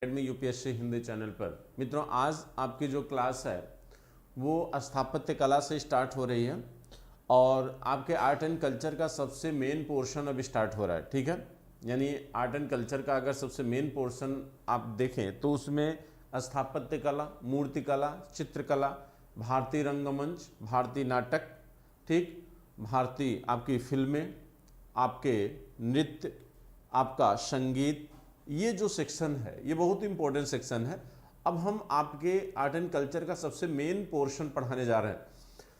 Academy UPSC Hindi channel पर। मित्रों, आज आपकी जो क्लास है वो स्थापत्य कला से स्टार्ट हो रही है और आपके आर्ट एंड कल्चर का सबसे मेन पोर्शन अभी स्टार्ट हो रहा है। ठीक है, यानी आर्ट एंड कल्चर का अगर सबसे मेन पोर्शन आप देखें तो उसमें स्थापत्य कला, मूर्ति कला, चित्रकला, भारतीय रंगमंच, भारतीय नाटक, ठीक, भारतीय आपकी फिल्में, आपके नृत्य, आपका संगीत, ये जो सेक्शन है ये बहुत इंपॉर्टेंट सेक्शन है। अब हम आपके आर्ट एंड कल्चर का सबसे मेन पोर्शन पढ़ाने जा रहे हैं।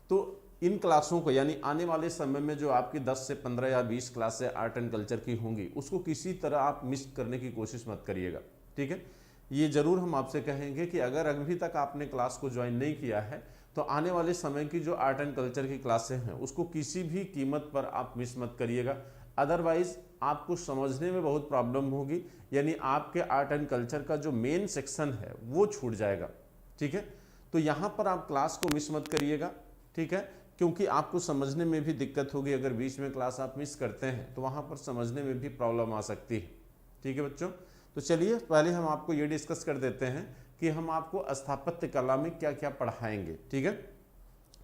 तो इन क्लासों को, यानी आने वाले समय में जो आपकी 10 से 15 या 20 क्लासें आर्ट एंड कल्चर की होंगी, उसको किसी तरह आप मिस करने की कोशिश मत करिएगा। ठीक है, ये जरूर हम आपसे कहेंगे कि अगर अभी तक आपने क्लास को ज्वाइन नहीं किया है तो आने वाले समय की जो आर्ट एंड कल्चर की क्लासें हैं उसको किसी भी कीमत पर आप मिस मत करिएगा, अदरवाइज आपको समझने में बहुत प्रॉब्लम होगी, यानी आपके आर्ट एंड कल्चर का जो मेन सेक्शन है वो छूट जाएगा। ठीक है, तो यहाँ पर आप क्लास को मिस मत करिएगा। ठीक है, क्योंकि आपको समझने में भी दिक्कत होगी। अगर बीच में क्लास आप मिस करते हैं तो वहाँ पर समझने में भी प्रॉब्लम आ सकती है। ठीक है बच्चों, तो चलिए पहले हम आपको ये डिस्कस कर देते हैं कि हम आपको स्थापत्य कला में क्या क्या पढ़ाएंगे। ठीक है,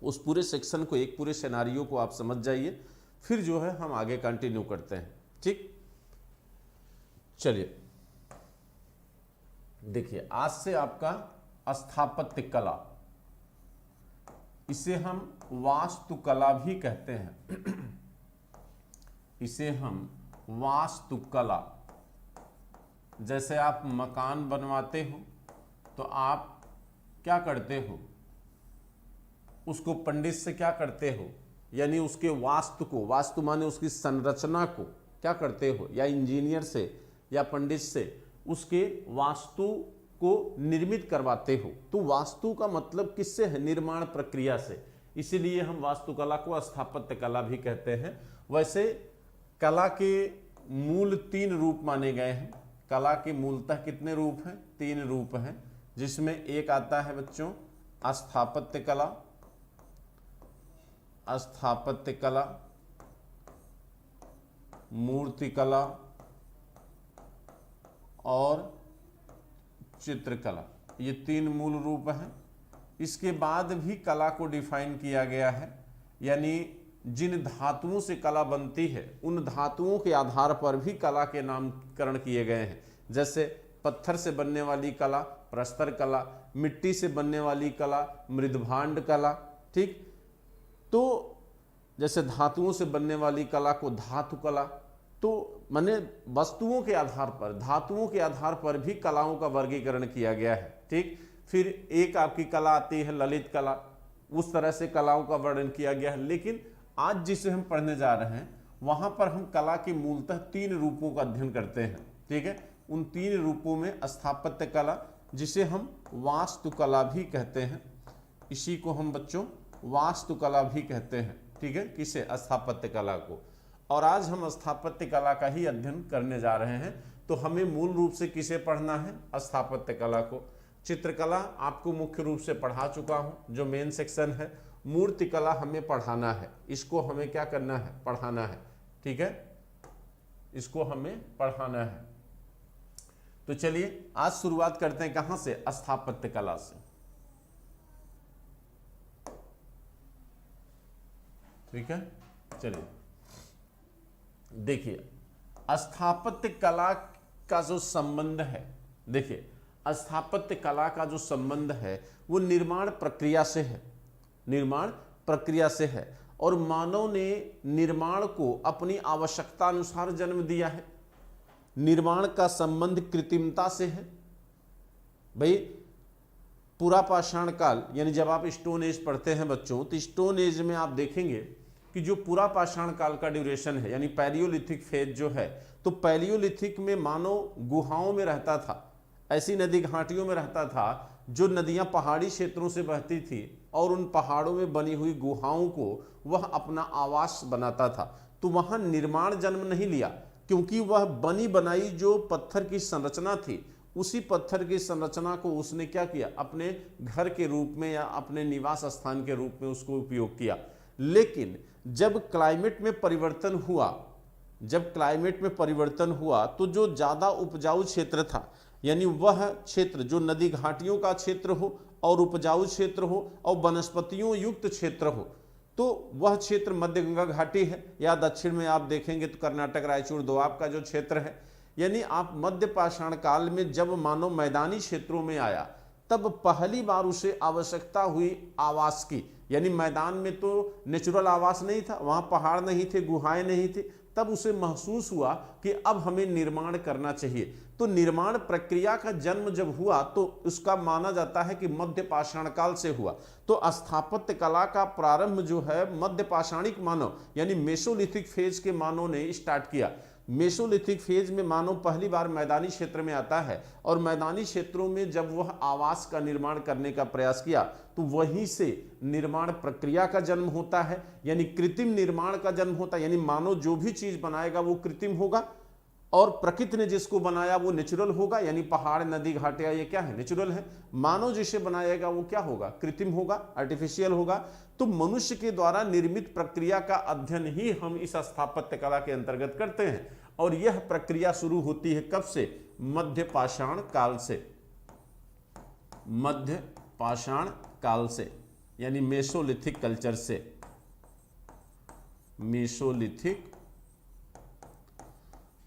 उस पूरे सेक्शन को, एक पूरे सिनेरियो को आप समझ जाइए, फिर जो है हम आगे कंटिन्यू करते हैं। ठीक, चलिए देखिए, आज से आपका स्थापत्य कला, इसे हम वास्तुकला भी कहते हैं। इसे हम वास्तुकला, जैसे आप मकान बनवाते हो तो आप क्या करते हो, उसको पंडित से क्या करते हो, यानी उसके वास्तु को, वास्तु माने उसकी संरचना को क्या करते हो, या इंजीनियर से या पंडित से उसके वास्तु को निर्मित करवाते हो। तो वास्तु का मतलब किससे है? निर्माण प्रक्रिया से। इसीलिए हम वास्तुकला को स्थापत्य कला भी कहते हैं। वैसे कला के मूल 3 रूप माने गए हैं। कला के मूलतः कितने रूप हैं? 3 रूप हैं, जिसमें एक आता है बच्चों स्थापत्य कला, स्थापत्य कला, मूर्ति कला और चित्रकला। ये 3 मूल रूप हैं। इसके बाद भी कला को डिफाइन किया गया है, यानी जिन धातुओं से कला बनती है उन धातुओं के आधार पर भी कला के नामकरण किए गए हैं। जैसे पत्थर से बनने वाली कला प्रस्तर कला, मिट्टी से बनने वाली कला मृदभांड कला। ठीक, तो जैसे धातुओं से बनने वाली कला को धातु कला। तो माने वस्तुओं के आधार पर, धातुओं के आधार पर भी कलाओं का वर्गीकरण किया गया है। ठीक, फिर एक आपकी कला आती है ललित कला, उस तरह से कलाओं का वर्णन किया गया है। लेकिन आज जिसे हम पढ़ने जा रहे हैं वहां पर हम कला के मूलतः 3 रूपों का अध्ययन करते हैं। ठीक है, उन 3 रूपों में स्थापत्य कला, जिसे हम वास्तुकला भी कहते हैं, इसी को हम बच्चों वास्तुकला भी कहते हैं। ठीक है, किसे? स्थापत्य कला को। और आज हम स्थापत्य कला का ही अध्ययन करने जा रहे हैं। तो हमें मूल रूप से किसे पढ़ना है? स्थापत्य कला को। चित्रकला आपको मुख्य रूप से पढ़ा चुका हूं, जो मेन सेक्शन है। मूर्ति कला हमें पढ़ाना है, इसको हमें क्या करना है? पढ़ाना है। ठीक है, इसको हमें पढ़ाना है। तो चलिए आज शुरुआत करते हैं कहां से? स्थापत्य कला से। ठीक है, चलिए देखिए, स्थापत्य कला का जो संबंध है, देखिए स्थापत्य कला का जो संबंध है वो निर्माण प्रक्रिया से है। निर्माण प्रक्रिया से है, और मानव ने निर्माण को अपनी आवश्यकता अनुसार जन्म दिया है। निर्माण का संबंध कृत्रिमता से है। भाई पूरा पाषाण काल, यानी जब आप स्टोन एज पढ़ते हैं बच्चों, तो स्टोन एज में आप देखेंगे कि जो पूरा पाषाण काल का ड्यूरेशन है, यानी पैलियोलिथिक फेज जो है, तो पैलियोलिथिक में मानव गुहाओं में रहता था, ऐसी नदी घाटियों में रहता था, जो नदियां पहाड़ी क्षेत्रों से बहती थी और उन पहाड़ों में बनी हुई गुहाओं को वह अपना आवास बनाता था। तो वहां निर्माण जन्म नहीं लिया, क्योंकि वह बनी बनाई जो पत्थर की संरचना थी, उसी पत्थर की संरचना को उसने क्या किया? अपने घर के रूप में या अपने निवास स्थान के रूप में उसको उपयोग किया। लेकिन जब क्लाइमेट में परिवर्तन हुआ, जब क्लाइमेट में परिवर्तन हुआ तो जो ज़्यादा उपजाऊ क्षेत्र था, यानी वह क्षेत्र जो नदी घाटियों का क्षेत्र हो और उपजाऊ क्षेत्र हो और वनस्पतियों युक्त क्षेत्र हो, तो वह क्षेत्र मध्य गंगा घाटी है। या दक्षिण में आप देखेंगे तो कर्नाटक रायचूर दोआब का जो क्षेत्र है। यानी आप मध्य पाषाण काल में जब मानव मैदानी क्षेत्रों में आया तब पहली बार उसे आवश्यकता हुई आवास की। यानी मैदान में तो नेचुरल आवास नहीं था, वहां पहाड़ नहीं थे, गुहाएं नहीं थी, तब उसे महसूस हुआ कि अब हमें निर्माण करना चाहिए। तो निर्माण प्रक्रिया का जन्म जब हुआ तो उसका माना जाता है कि मध्य पाषाण काल से हुआ। तो स्थापत्य कला का प्रारंभ जो है मध्य पाषाणिक मानव यानी मेसोलिथिक फेज के मानव ने स्टार्ट किया। मेसोलिथिक फेज में मानव पहली बार मैदानी क्षेत्र में आता है और मैदानी क्षेत्रों में जब वह आवास का निर्माण करने का प्रयास किया तो वहीं से निर्माण प्रक्रिया का जन्म होता है, यानी कृत्रिम निर्माण का जन्म होता है। यानी मानव जो भी चीज बनाएगा वो कृत्रिम होगा और प्रकृति ने जिसको बनाया वो नेचुरल होगा। यानी पहाड़, नदी, घाटियां ये क्या है, नेचुरल है। मानव जिसे बनाएगा वो क्या होगा, कृत्रिम होगा, आर्टिफिशियल होगा। तो मनुष्य के द्वारा निर्मित प्रक्रिया का अध्ययन ही हम इस स्थापत्य कला के अंतर्गत करते हैं। और यह प्रक्रिया शुरू होती है कब से, मध्य पाषाण काल से। मध्य पाषाण काल से यानी मेसोलिथिक कल्चर से।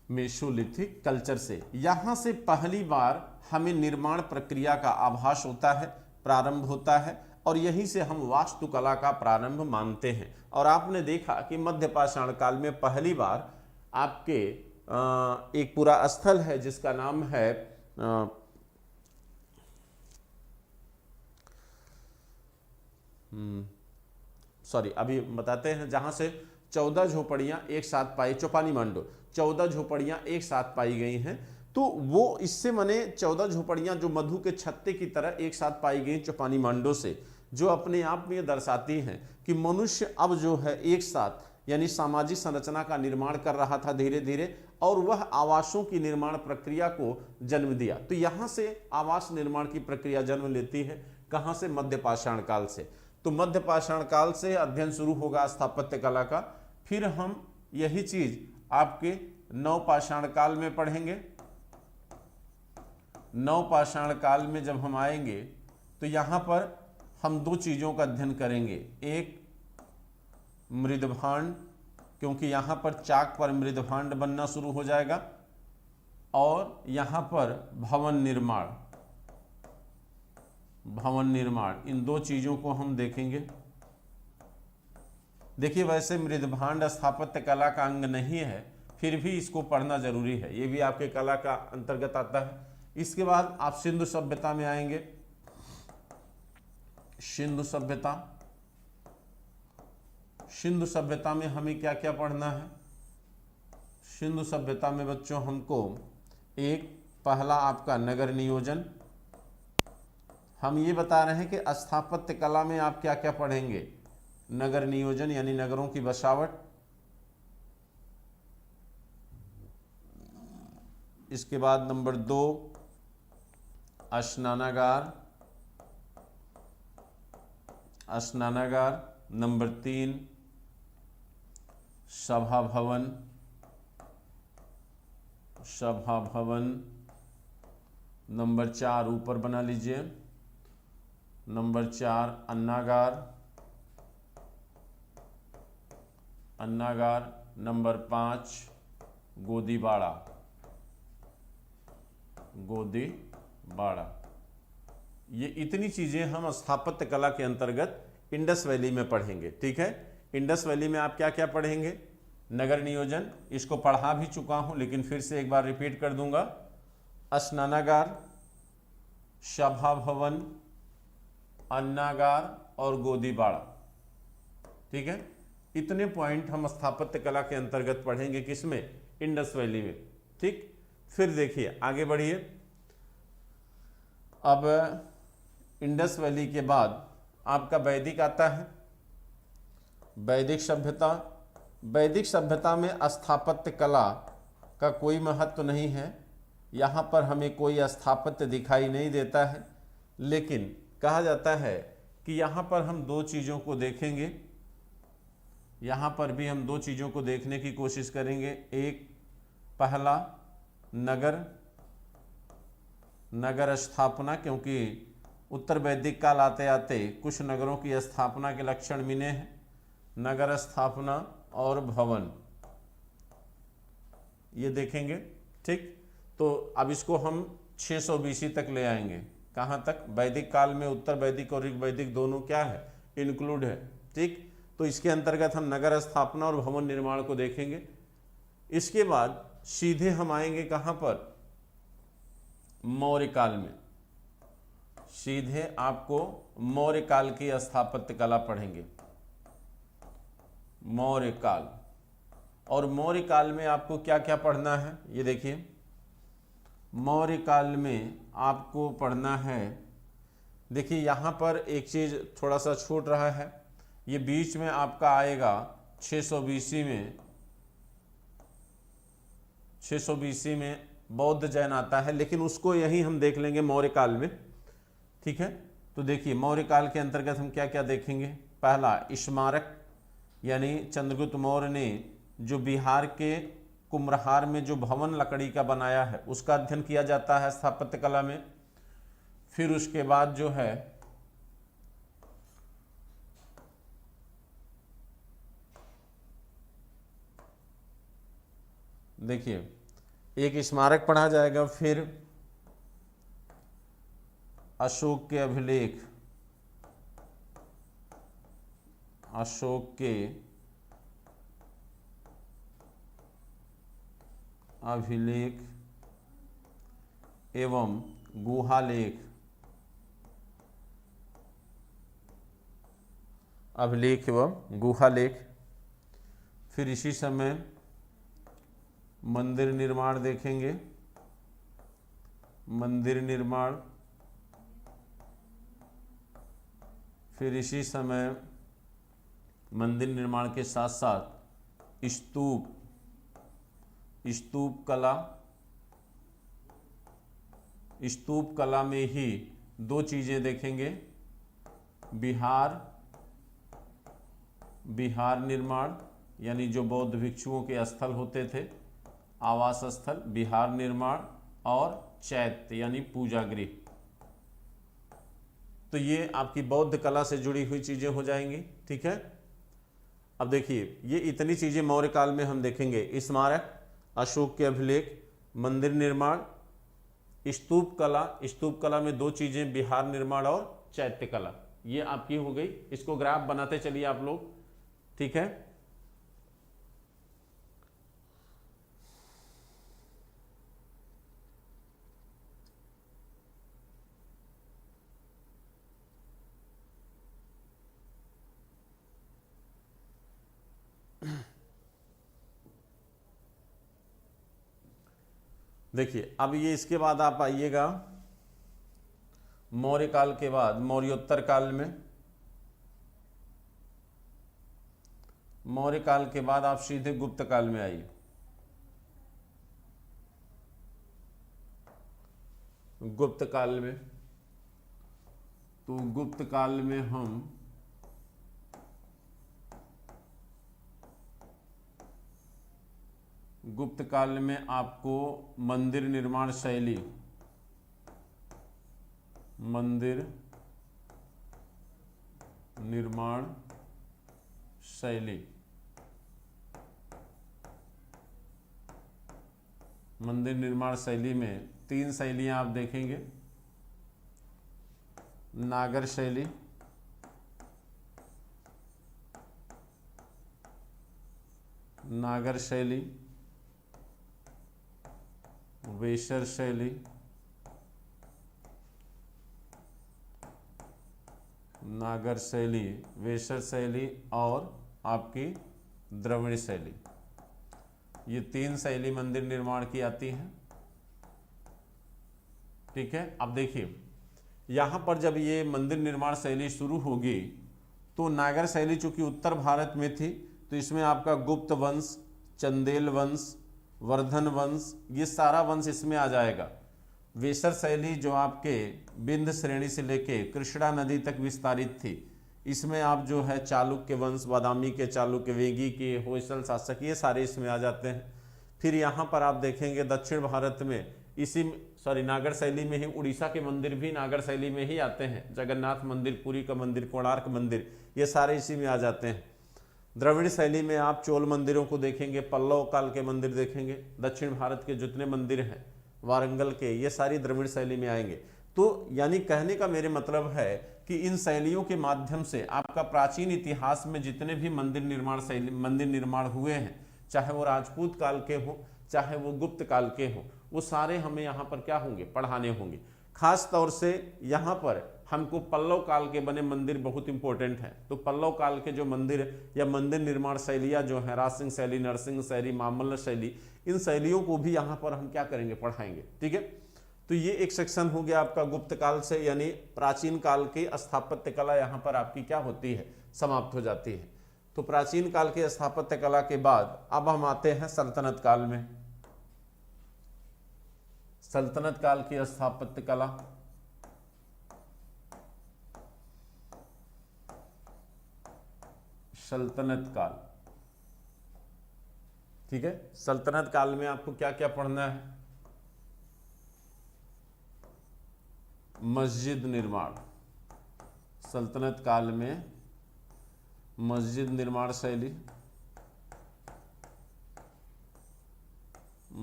मेसोलिथिक कल्चर से यहां से पहली बार हमें निर्माण प्रक्रिया का आभास होता है, प्रारंभ होता है और यहीं से हम वास्तुकला का प्रारंभ मानते हैं। और आपने देखा कि मध्य पाषाण काल में पहली बार आपके एक पूरा स्थल है जिसका नाम है अभी बताते हैं, जहां से 14 झोपड़ियां एक साथ पाई, चौपानी मांडो 14 झोपड़ियां एक साथ पाई गई हैं। तो वो इससे मने 14 झोपड़ियां जो मधु के छत्ते की तरह एक साथ पाई गई चौपानी मांडो से, जो अपने आप में दर्शाती हैं कि मनुष्य अब जो है एक साथ यानी सामाजिक संरचना का निर्माण कर रहा था धीरे धीरे और वह आवासों की निर्माण प्रक्रिया को जन्म दिया। तो यहाँ से आवास निर्माण की प्रक्रिया जन्म लेती है, कहाँ से, मध्य पाषाण काल से। तो मध्य पाषाण काल से अध्ययन शुरू होगा स्थापत्य कला का। फिर हम यही चीज आपके नव पाषाण काल में पढ़ेंगे। नव पाषाण काल में जब हम आएंगे तो यहाँ पर हम दो चीज़ों का अध्ययन करेंगे। एक मृदभांड, क्योंकि यहाँ पर चाक पर मृदभांड बनना शुरू हो जाएगा, और यहाँ पर भवन निर्माण, इन दो चीज़ों को हम देखेंगे। देखिए वैसे मृदभांड स्थापत्य कला का अंग नहीं है, फिर भी इसको पढ़ना जरूरी है, ये भी आपके कला का अंतर्गत आता है। इसके बाद आप सिंधु सभ्यता में आएंगे। सिंधु सभ्यता में हमें क्या क्या पढ़ना है। सिंधु सभ्यता में बच्चों हमको एक पहला आपका नगर नियोजन, हम ये बता रहे हैं कि स्थापत्य कला में आप क्या क्या पढ़ेंगे। नगर नियोजन यानी नगरों की बसावट, इसके बाद नंबर 2 स्नानागार, नंबर 3 सभा भवन, नंबर 4 ऊपर बना लीजिए, नंबर 4 अन्नागार, नंबर 5 गोदीबाड़ा। ये इतनी चीजें हम स्थापत्य कला के अंतर्गत इंडस वैली में पढ़ेंगे। ठीक है, इंडस वैली में आप क्या क्या पढ़ेंगे। नगर नियोजन, इसको पढ़ा भी चुका हूं लेकिन फिर से एक बार रिपीट कर दूंगा। स्नानागार, सभा भवन, अन्नागार और गोदीबाड़ा। ठीक है, इतने पॉइंट हम स्थापत्य कला के अंतर्गत पढ़ेंगे, किसमें, इंडस वैली में। ठीक, फिर देखिए आगे बढ़िए। अब इंडस वैली के बाद आपका वैदिक आता है। वैदिक सभ्यता में स्थापत्य कला का कोई महत्व नहीं है, यहाँ पर हमें कोई स्थापत्य दिखाई नहीं देता है, लेकिन कहा जाता है कि यहाँ पर हम दो चीज़ों को देखेंगे। यहाँ पर भी हम दो चीज़ों को देखने की कोशिश करेंगे। एक पहला नगर नगर स्थापना, क्योंकि उत्तर वैदिक काल आते आते कुछ नगरों की स्थापना के लक्षण मिले हैं। नगर स्थापना और भवन ये देखेंगे। ठीक, तो अब इसको हम 600 BC तक ले आएंगे। कहाँ तक? वैदिक काल में उत्तर वैदिक और ऋग वैदिक दोनों क्या है? इंक्लूड है। ठीक, तो इसके अंतर्गत हम नगर स्थापना और भवन निर्माण को देखेंगे। इसके बाद सीधे हम आएंगे कहाँ पर? मौर्य काल में। सीधे आपको मौर्य काल की स्थापत्य कला पढ़ेंगे, मौर्य काल। और मौर्य काल में आपको क्या क्या पढ़ना है ये देखिए। मौर्य काल में आपको पढ़ना है, देखिए यहाँ पर एक चीज़ थोड़ा सा छूट रहा है। ये बीच में आपका आएगा 600 BC में, 600 BC में बौद्ध जैन आता है, लेकिन उसको यही हम देख लेंगे मौर्य काल में। ठीक है, तो देखिए मौर्य काल के अंतर्गत हम क्या क्या देखेंगे। पहला, स्मारक, यानी चंद्रगुप्त मौर्य ने जो बिहार के कुम्हरार में जो भवन लकड़ी का बनाया है उसका अध्ययन किया जाता है स्थापत्य कला में। फिर उसके बाद जो है देखिए एक स्मारक पढ़ा जाएगा, फिर अशोक के अभिलेख, अशोक के अभिलेख एवं गुहालेख, अभिलेख एवं गुहालेख। फिर इसी समय मंदिर निर्माण देखेंगे, मंदिर निर्माण। फिर इसी समय मंदिर निर्माण के साथ साथ स्तूप, स्तूप कला। स्तूप कला में ही दो चीज़ें देखेंगे, बिहार निर्माण, यानी जो बौद्ध भिक्षुओं के स्थल होते थे, आवास स्थल, बिहार निर्माण, और चैत्य यानी पूजा गृह। तो ये आपकी बौद्ध कला से जुड़ी हुई चीज़ें हो जाएंगी। ठीक है, अब देखिए ये इतनी चीज़ें मौर्य काल में हम देखेंगे। स्मारक, अशोक के अभिलेख, मंदिर निर्माण, स्तूप कला। स्तूप कला में दो चीज़ें, बिहार निर्माण और चैत्य कला, ये आपकी हो गई। इसको ग्राफ बनाते चलिए आप लोग। ठीक है, देखिए अब ये इसके बाद आप आइएगा मौर्य काल के बाद मौर्योत्तर काल में। मौर्य काल के बाद आप सीधे गुप्त काल में आइए। गुप्त काल में, तो गुप्त काल में हम गुप्त काल में आपको मंदिर निर्माण शैली, मंदिर निर्माण शैली, मंदिर निर्माण शैली में तीन शैलियां आप देखेंगे। नागर शैली, नागर शैली, वेसर शैली, नागर शैली, वेसर शैली और आपकी द्रविड़ शैली। ये तीन शैली मंदिर निर्माण की आती हैं। ठीक है, अब देखिए यहाँ पर जब ये मंदिर निर्माण शैली शुरू होगी तो नागर शैली चूंकि उत्तर भारत में थी तो इसमें आपका गुप्त वंश, चंदेल वंश, वर्धन वंश, ये सारा वंश इसमें आ जाएगा। वेसर शैली जो आपके विंध्य श्रेणी से लेके कृष्णा नदी तक विस्तारित थी, इसमें आप जो है चालुक्य वंश, बादामी के चालुक्य, वेगी के, होयसल शासक, ये सारे इसमें आ जाते हैं। फिर यहाँ पर आप देखेंगे दक्षिण भारत में इसी सॉरी नागर शैली में ही, उड़ीसा के मंदिर भी नागर शैली में ही आते हैं। जगन्नाथ मंदिर, पुरी का मंदिर, कोणार्क मंदिर, ये सारे इसी में आ जाते हैं। द्रविड़ शैली में आप चोल मंदिरों को देखेंगे, पल्लव काल के मंदिर देखेंगे, दक्षिण भारत के जितने मंदिर हैं वारंगल के, ये सारी द्रविड़ शैली में आएंगे। तो यानी कहने का मेरे मतलब है कि इन शैलियों के माध्यम से आपका प्राचीन इतिहास में जितने भी मंदिर निर्माण हुए हैं, चाहे वो राजपूत काल के हों, चाहे वो गुप्त काल के हों, वो सारे हमें यहाँ पर क्या होंगे, पढ़ाने होंगे। खास तौर से यहाँ पर हमको पल्लव काल के बने मंदिर बहुत इंपॉर्टेंट हैं। तो पल्लव काल के जो मंदिर या मंदिर निर्माण शैलियाँ जो हैं, राज सिंह शैली, नरसिंह शैली, मामल्ल शैली, इन शैलियों को भी यहाँ पर हम क्या करेंगे, पढ़ाएंगे। ठीक है, तो ये एक सेक्शन हो गया आपका गुप्त काल से, यानी प्राचीन काल की स्थापत्य कला यहाँ पर आपकी क्या होती है, समाप्त हो जाती है। तो प्राचीन काल की स्थापत्य कला के बाद अब हम आते हैं सल्तनत काल में। सल्तनत काल की स्थापत्य कला, सल्तनत काल, ठीक है। सल्तनत काल में आपको क्या क्या पढ़ना है, मस्जिद निर्माण। सल्तनत काल में मस्जिद निर्माण शैली,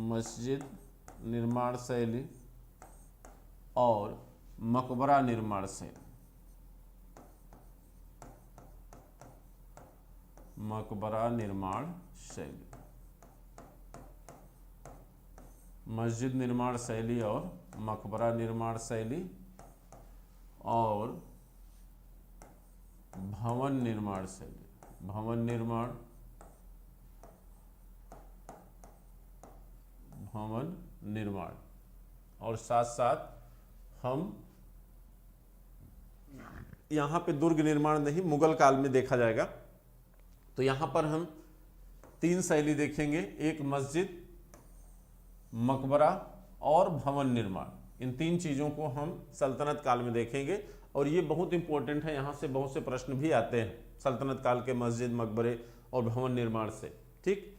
मस्जिद निर्माण शैली और मकबरा निर्माण शैली, मकबरा निर्माण शैली, मस्जिद निर्माण शैली और मकबरा निर्माण शैली और भवन निर्माण शैली, भवन निर्माण, भवन निर्माण। और साथ साथ हम यहाँ पे दुर्ग निर्माण नहीं, मुगल काल में देखा जाएगा। तो यहाँ पर हम 3 शैली देखेंगे, एक मस्जिद, मकबरा और भवन निर्माण। इन 3 चीज़ों को हम सल्तनत काल में देखेंगे और ये बहुत इंपॉर्टेंट है, यहाँ से बहुत से प्रश्न भी आते हैं सल्तनत काल के मस्जिद, मकबरे और भवन निर्माण से। ठीक,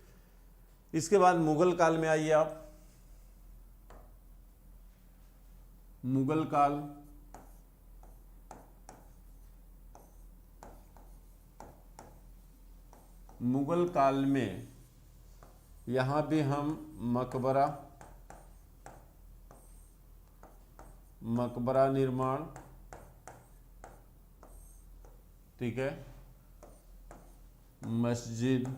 इसके बाद मुगल काल में आइए आप। मुगल काल, मुगल काल में यहाँ भी हम मकबरा, मकबरा निर्माण, ठीक है, मस्जिद,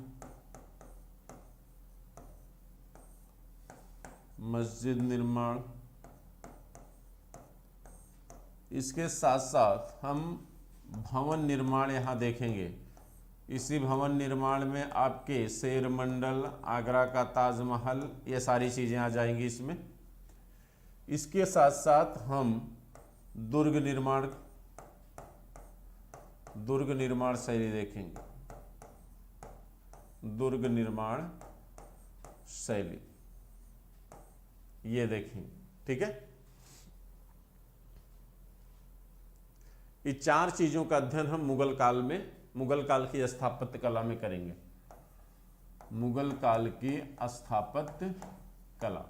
मस्जिद निर्माण, इसके साथ साथ हम भवन निर्माण यहाँ देखेंगे। इसी भवन निर्माण में आपके शेर मंडल, आगरा का ताजमहल, ये सारी चीज़ें आ जाएंगी इसमें। इसके साथ साथ हम दुर्ग निर्माण, दुर्ग निर्माण शैली देखेंगे, दुर्ग निर्माण शैली, ये देखेंगे। ठीक है, ये 4 चीजों का अध्ययन हम मुगल काल में, मुगल काल की स्थापत्य कला में करेंगे। मुगल काल की स्थापत्य कला,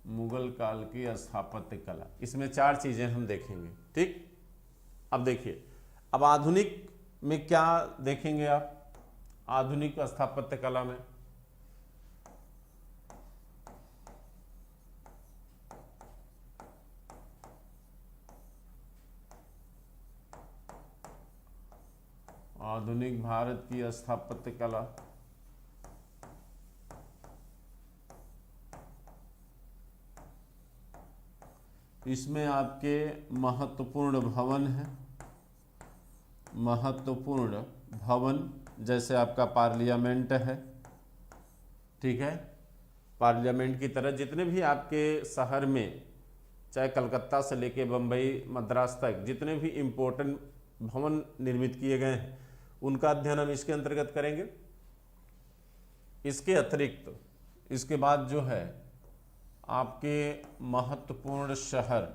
मुगल काल की स्थापत्य कला, इसमें 4 चीजें हम देखेंगे। ठीक, अब देखिए, अब आधुनिक में क्या देखेंगे आप, आधुनिक स्थापत्य कला में आधुनिक भारत की स्थापत्य कला, इसमें आपके महत्वपूर्ण भवन है, महत्वपूर्ण भवन, जैसे आपका पार्लियामेंट है। ठीक है, पार्लियामेंट की तरह जितने भी आपके शहर में, चाहे कलकत्ता से लेके बम्बई, मद्रास तक जितने भी इम्पोर्टेंट भवन निर्मित किए गए हैं, उनका अध्ययन हम इसके अंतर्गत करेंगे। इसके अतिरिक्त इसके बाद जो है आपके महत्वपूर्ण शहर,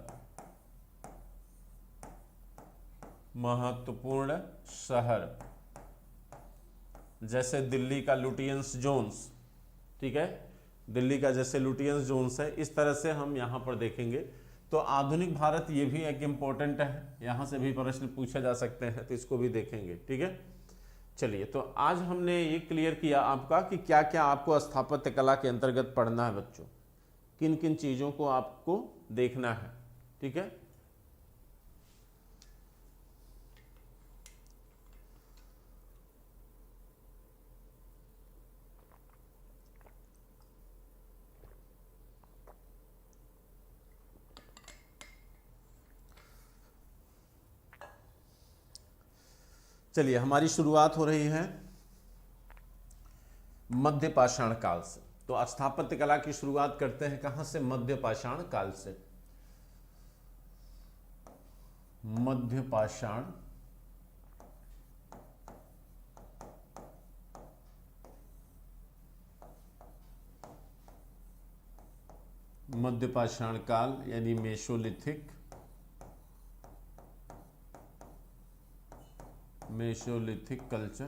महत्वपूर्ण शहर, जैसे दिल्ली का लुटियंस जोन्स, ठीक है, दिल्ली का जैसे लुटियंस जोन्स है, इस तरह से हम यहाँ पर देखेंगे। तो आधुनिक भारत ये भी एक इम्पोर्टेंट है, यहाँ से भी प्रश्न पूछे जा सकते हैं, तो इसको भी देखेंगे। ठीक है, चलिए, तो आज हमने ये क्लियर किया आपका कि क्या क्या आपको स्थापत्य कला के अंतर्गत पढ़ना है बच्चों, किन किन चीज़ों को आपको देखना है। ठीक है, चलिए हमारी शुरुआत हो रही है मध्य पाषाण काल से। तो स्थापत्य कला की शुरुआत करते हैं कहां से? मध्य पाषाण काल से। मध्य पाषाण मध्य पाषाण काल यानी मेसोलिथिक कल्चर।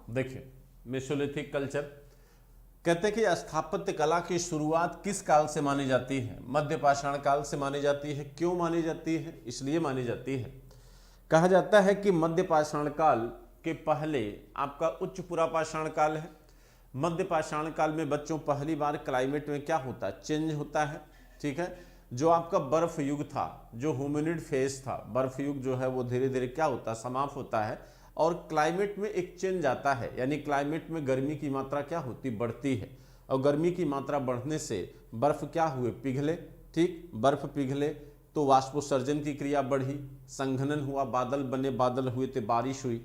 देखिए, मेसोलिथिक कल्चर कहते हैं कि स्थापत्य कला की शुरुआत किस काल से मानी जाती है? मध्य पाषाण काल से मानी जाती है। क्यों मानी जाती है? इसलिए मानी जाती है, कहा जाता है कि मध्य पाषाण काल के पहले आपका उच्च पुरा पाषाण काल है। मध्य पाषाण काल में बच्चों पहली बार क्लाइमेट में क्या होता है? चेंज होता है। ठीक है, जो आपका बर्फ युग था, जो होमिनिड फेज था, बर्फ युग जो है वो धीरे धीरे क्या होता है? समाप्त होता है और क्लाइमेट में एक चेंज आता है, यानी क्लाइमेट में गर्मी की मात्रा क्या होती? बढ़ती है। और गर्मी की मात्रा बढ़ने से बर्फ क्या हुए? पिघले। ठीक, बर्फ पिघले तो वाष्पोत्सर्जन की क्रिया बढ़ी, संघनन हुआ, बादल बने, बादल हुए तो बारिश हुई।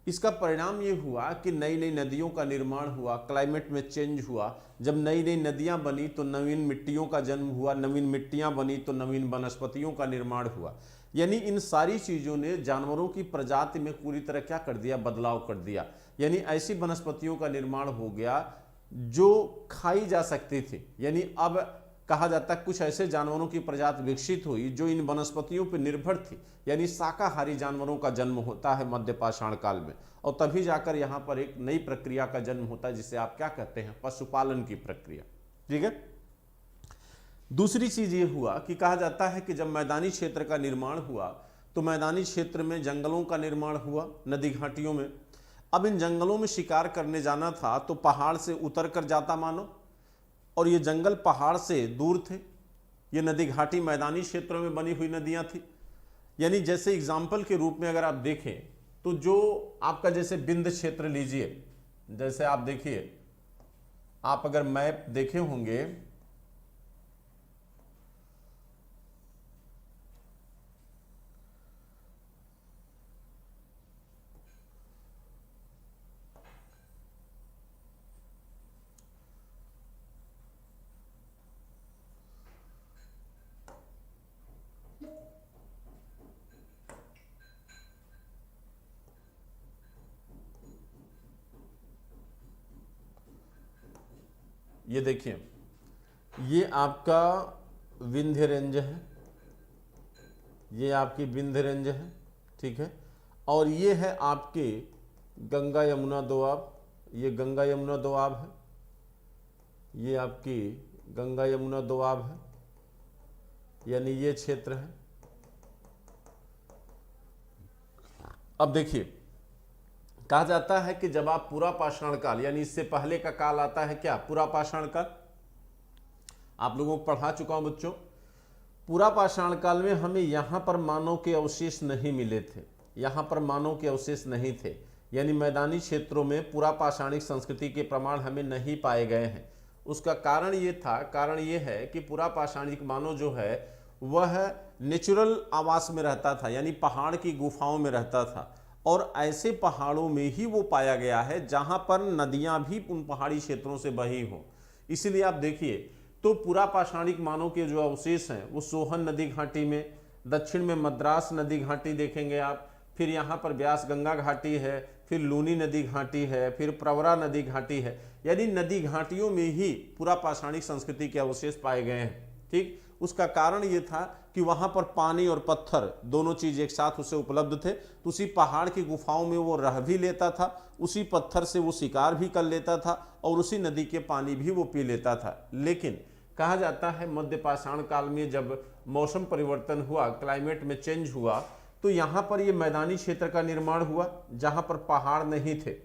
इसका परिणाम ये हुआ कि नई नई नदियों का निर्माण हुआ, क्लाइमेट में चेंज हुआ। जब नई नई नदियां बनी तो नवीन मिट्टियों का जन्म हुआ, नवीन मिट्टियां बनी तो नवीन वनस्पतियों का निर्माण हुआ। यानी इन सारी चीज़ों ने जानवरों की प्रजाति में पूरी तरह क्या कर दिया? बदलाव कर दिया। यानी ऐसी वनस्पतियों का निर्माण हो गया जो खाई जा सकती थी। यानी अब कहा जाता है कुछ ऐसे जानवरों की प्रजाति विकसित हुई जो इन वनस्पतियों पर निर्भर थी, यानी शाकाहारी जानवरों का जन्म होता है मध्य पाषाण काल में। और तभी जाकर यहाँ पर एक नई प्रक्रिया का जन्म होता है जिसे आप क्या कहते हैं? पशुपालन की प्रक्रिया। ठीक है, दूसरी चीज ये हुआ कि कहा जाता है कि जब मैदानी क्षेत्र का निर्माण हुआ तो मैदानी क्षेत्र में जंगलों का निर्माण हुआ, नदी घाटियों में। अब इन जंगलों में शिकार करने जाना था तो पहाड़ से उतर कर जाता मानो, और ये जंगल पहाड़ से दूर थे, ये नदी घाटी मैदानी क्षेत्रों में बनी हुई नदियां थी। यानी जैसे एग्जाम्पल के रूप में अगर आप देखें तो जो आपका जैसे बिंद क्षेत्र लीजिए, जैसे आप देखिए, आप अगर मैप देखे होंगे ये देखिए, ये आपका विंध्य रेंज है, ये आपकी विंध्य रेंज है। ठीक है, और ये है आपके गंगा यमुना दोआब, ये गंगा यमुना दोआब है, ये आपकी गंगा यमुना दोआब है, यानी ये क्षेत्र है। अब देखिए, कहा जाता है कि जब आप पुरा पाषाण काल, यानी इससे पहले का काल आता है क्या? पुरा पाषाण काल। आप लोगों को पढ़ा चुका हूं बच्चों। पुरा पाषाण काल में हमें यहां पर मानव के अवशेष नहीं मिले थे, यहां पर मानव के अवशेष नहीं थे, यानी मैदानी क्षेत्रों में पुरा पाषाणिक संस्कृति के प्रमाण हमें नहीं पाए गए हैं। उसका कारण ये था, कारण ये है कि पुरा पाषाणिक मानव जो है वह नेचुरल आवास में रहता था, यानी पहाड़ की गुफाओं में रहता था, और ऐसे पहाड़ों में ही वो पाया गया है जहां पर नदियां भी उन पहाड़ी क्षेत्रों से बही हों। इसीलिए आप देखिए तो पुरा पाषाणिक मानव के जो अवशेष हैं वो सोहन नदी घाटी में, दक्षिण में मद्रास नदी घाटी देखेंगे आप, फिर यहाँ पर व्यास गंगा घाटी है, फिर लूनी नदी घाटी है, फिर प्रवरा नदी घाटी है, यानी नदी घाटियों में ही पुरा पाषाणिक संस्कृति के अवशेष पाए गए हैं। ठीक। उसका कारण ये था कि वहां पर पानी और पत्थर दोनों चीज एक साथ उसे उपलब्ध थे, तो उसी पहाड़ की गुफाओं में वो रह भी लेता था, उसी पत्थर से वो शिकार भी कर लेता था और उसी नदी के पानी भी वो पी लेता था। लेकिन कहा जाता है मध्य पाषाण काल में जब मौसम परिवर्तन हुआ, क्लाइमेट में चेंज हुआ, तो यहाँ पर ये मैदानी क्षेत्र का निर्माण हुआ जहाँ पर पहाड़ नहीं थे।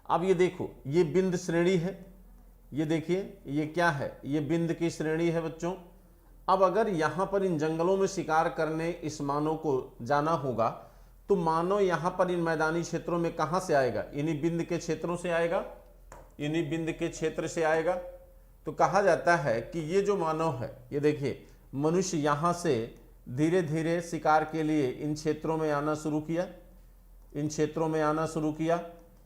अब ये देखो, ये बिंद श्रेणी है, ये देखिए ये क्या है, ये बिंद की श्रेणी है बच्चों। अब अगर यहाँ पर इन जंगलों में शिकार करने इस मानव को जाना होगा, तो मानव यहाँ पर इन मैदानी क्षेत्रों में कहाँ से आएगा? इन्हीं बिंद के क्षेत्रों से आएगा, इन्हीं बिंद के क्षेत्र से आएगा। तो कहा जाता है कि ये जो मानव है, ये देखिए मनुष्य यहाँ से धीरे धीरे शिकार के लिए इन क्षेत्रों में आना शुरू किया, इन क्षेत्रों में आना शुरू किया।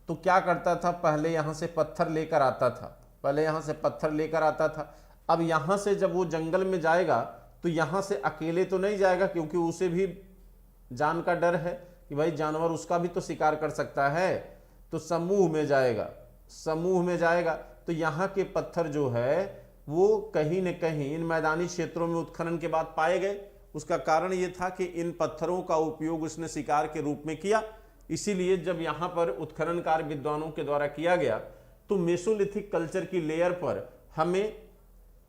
तो क्या करता था? पहले यहाँ से पत्थर लेकर आता था, पहले यहाँ से पत्थर लेकर आता था। अब यहाँ से जब वो जंगल में जाएगा तो यहाँ से अकेले तो नहीं जाएगा, क्योंकि उसे भी जान का डर है कि भाई जानवर उसका भी तो शिकार कर सकता है, तो समूह में जाएगा, समूह में जाएगा। तो यहाँ के पत्थर जो है वो कहीं न कहीं इन मैदानी क्षेत्रों में उत्खनन के बाद पाए गए। उसका कारण ये था कि इन पत्थरों का उपयोग उसने शिकार के रूप में किया। इसीलिए जब यहाँ पर उत्खनन कार्य विद्वानों के द्वारा किया गया तो मेसोलिथिक कल्चर की लेयर पर हमें